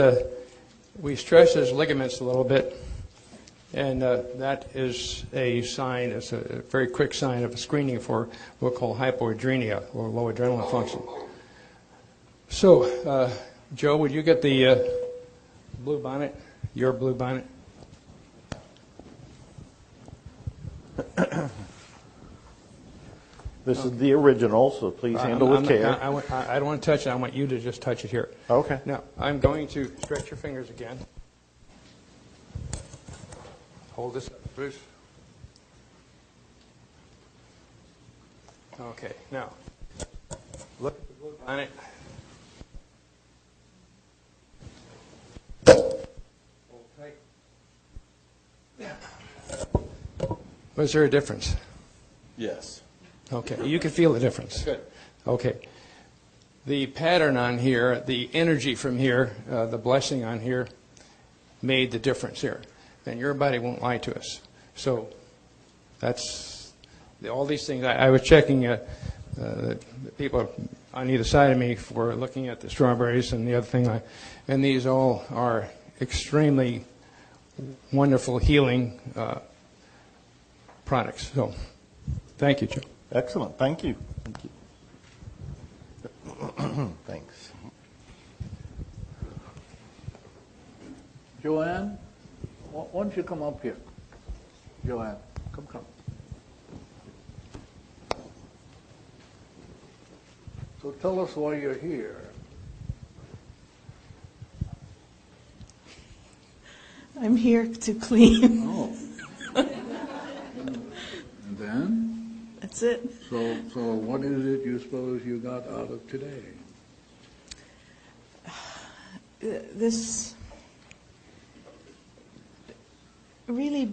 we stretch his ligaments a little bit, and that is a sign, it's a very quick sign of a screening for what we'll call hypoadrenia, or low adrenaline function. So, Joe, would you get the blue bonnet, your blue bonnet? This is the original, so please handle with care. I don't want to touch it. I want you to just touch it here. Okay. Now, I'm going to stretch your fingers again. Hold this up, Bruce. Okay, now, look at the blue bonnet. Hold tight. Was there a difference? Yes. Okay, you can feel the difference. Good. Okay. The pattern on here, the energy from here, the blessing on here, made the difference here. And your body won't lie to us. So that's all these things. I was checking the people on either side of me for looking at the strawberries and the other thing. And these all are extremely wonderful healing products. So thank you, Joe. Excellent. Thank you. Thank you. Thanks. Joanne, why don't you come up here? Joanne, come. So tell us why you're here. I'm here to clean. Oh. And then? That's it. So what is it you suppose you got out of today? This really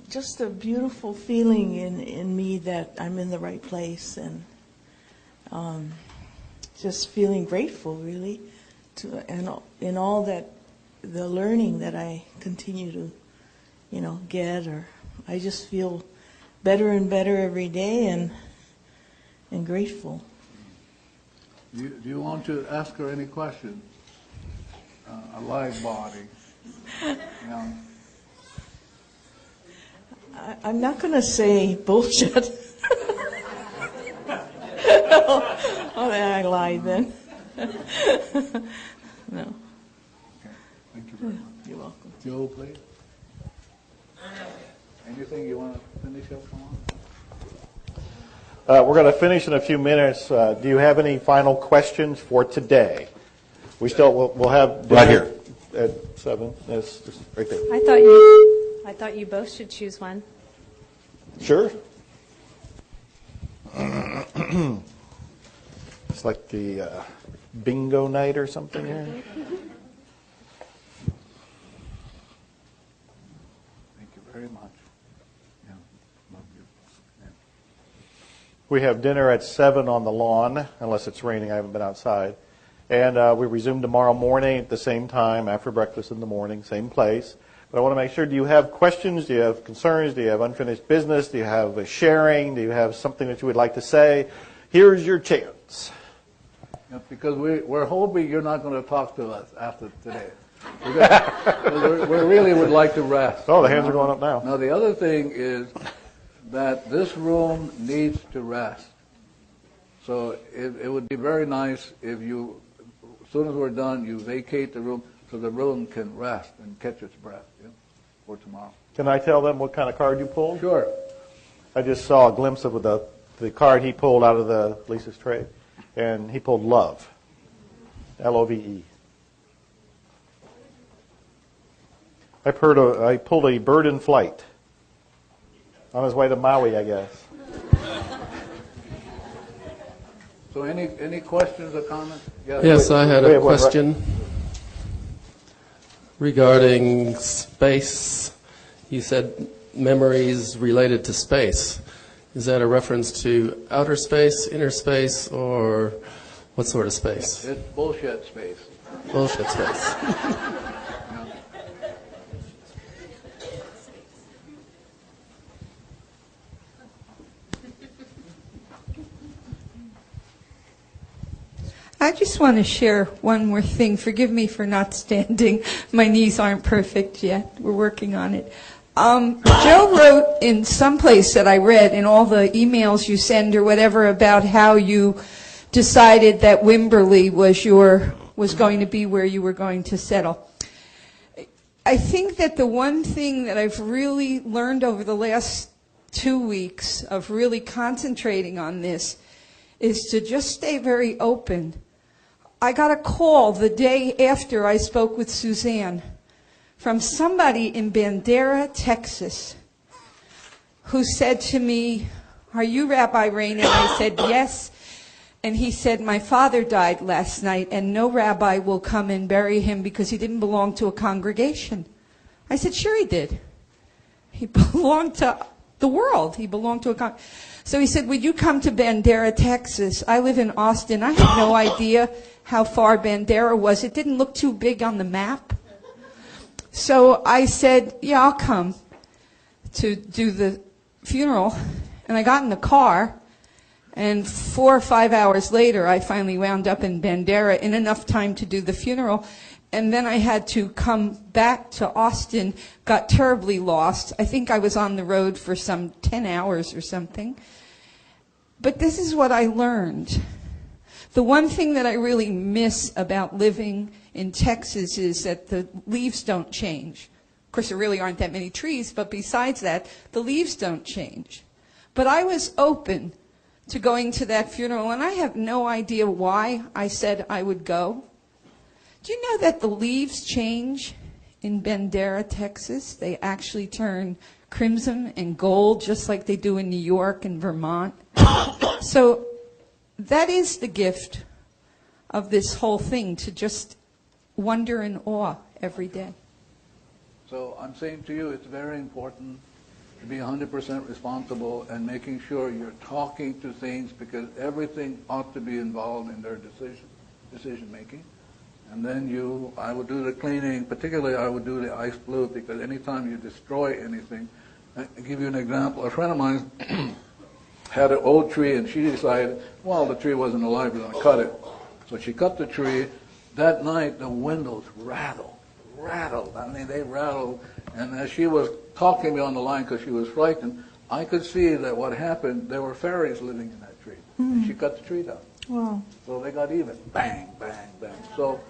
just a beautiful feeling in me that I'm in the right place, and just feeling grateful really and in all that the learning that I continue to get, or I just feel better and better every day, and grateful. Do you want to ask her any questions? A live body. Yeah. I'm not going to say bullshit. Oh, then I lied then. No. Okay. Thank you very much. You're welcome. Joe, please. Anything you want to finish up on? We're going to finish in a few minutes. Do you have any final questions for today? We'll have dinner right here at 7. It's just right there. I thought you both should choose one. Sure. It's like the bingo night or something here. Thank you very much. Yeah, love you. Yeah. We have dinner at 7 on the lawn, unless it's raining. I haven't been outside. And we resume tomorrow morning at the same time, after breakfast in the morning, same place. But I want to make sure, do you have questions? Do you have concerns? Do you have unfinished business? Do you have a sharing? Do you have something that you would like to say? Here's your chance. Yeah, because we're hoping you're not going to talk to us after today. We really would like to rest. Oh, the hands are going up now. Now, the other thing is that this room needs to rest. So it would be very nice if you, as soon as we're done, you vacate the room so the room can rest and catch its breath for tomorrow. Can I tell them what kind of card you pulled? Sure. I just saw a glimpse of the card he pulled out of Lisa's tray, and he pulled love. L-O-V-E. I pulled a bird in flight. On his way to Maui, I guess. So any questions or comments? Yes, I had a question regarding space. You said memories related to space. Is that a reference to outer space, inner space, or what sort of space? It's bullshit space. Bullshit space. I just want to share one more thing. Forgive me for not standing. My knees aren't perfect yet. We're working on it. Joe wrote in some place that I read in all the emails you send or whatever about how you decided that Wimberley was going to be where you were going to settle. I think that the one thing that I've really learned over the last 2 weeks of really concentrating on this is to just stay very open. I got a call the day after I spoke with Suzanne from somebody in Bandera, Texas, who said to me, "Are you Rabbi Rain?" And I said, "Yes." And he said, "My father died last night, and no rabbi will come and bury him because he didn't belong to a congregation." I said, "Sure he did. He belonged to the world. He belonged to a congregation." So he said, "Would you come to Bandera, Texas? I live in Austin. I had no idea how far Bandera was. It didn't look too big on the map." So I said, "Yeah, I'll come to do the funeral." And I got in the car, and 4 or 5 hours later, I finally wound up in Bandera in enough time to do the funeral. And then I had to come back to Austin, got terribly lost. I think I was on the road for some 10 hours or something. But this is what I learned. The one thing that I really miss about living in Texas is that the leaves don't change. Of course, there really aren't that many trees, but besides that, the leaves don't change. But I was open to going to that funeral, and I have no idea why I said I would go. Do you know that the leaves change in Bandera, Texas? They actually turn crimson and gold, just like they do in New York and Vermont. So that is the gift of this whole thing, to just wonder in awe every day. So I'm saying to you, it's very important to be 100% responsible and making sure you're talking to things, because everything ought to be involved in their decision making. And then I would do the cleaning, particularly I would do the ice blue, because anytime you destroy anything, I'll give you an example. A friend of mine had an old tree, and she decided, well, the tree wasn't alive, we're going to cut it. So she cut the tree. That night, the windows rattled. I mean, they rattled. And as she was talking to me on the line because she was frightened, I could see that what happened, there were fairies living in that tree. And she cut the tree down. Wow. So they got even. Bang, bang, bang. So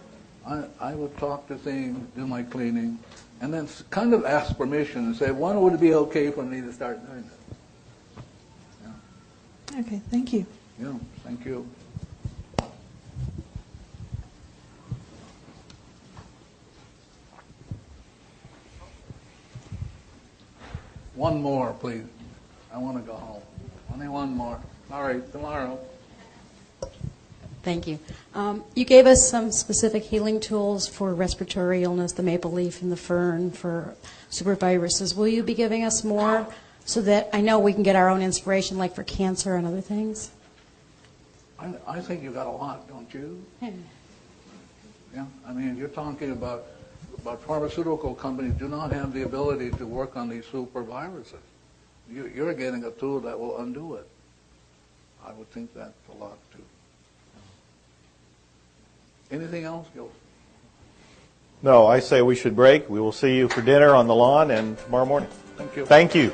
I would talk to things, do my cleaning, and then kind of ask permission and say, when would it be okay for me to start doing this? Yeah. Okay, thank you. Yeah, thank you. One more, please. I want to go home. Only one more. All right, tomorrow. Thank you. You gave us some specific healing tools for respiratory illness, the maple leaf and the fern, for superviruses. Will you be giving us more so that I know we can get our own inspiration, like for cancer and other things? I think you got a lot, don't you? Yeah. I mean, you're talking about pharmaceutical companies do not have the ability to work on these super viruses. You're getting a tool that will undo it. I would think that's a lot, too. Anything else, Gil? No, I say we should break. We will see you for dinner on the lawn and tomorrow morning. Thank you. Thank you.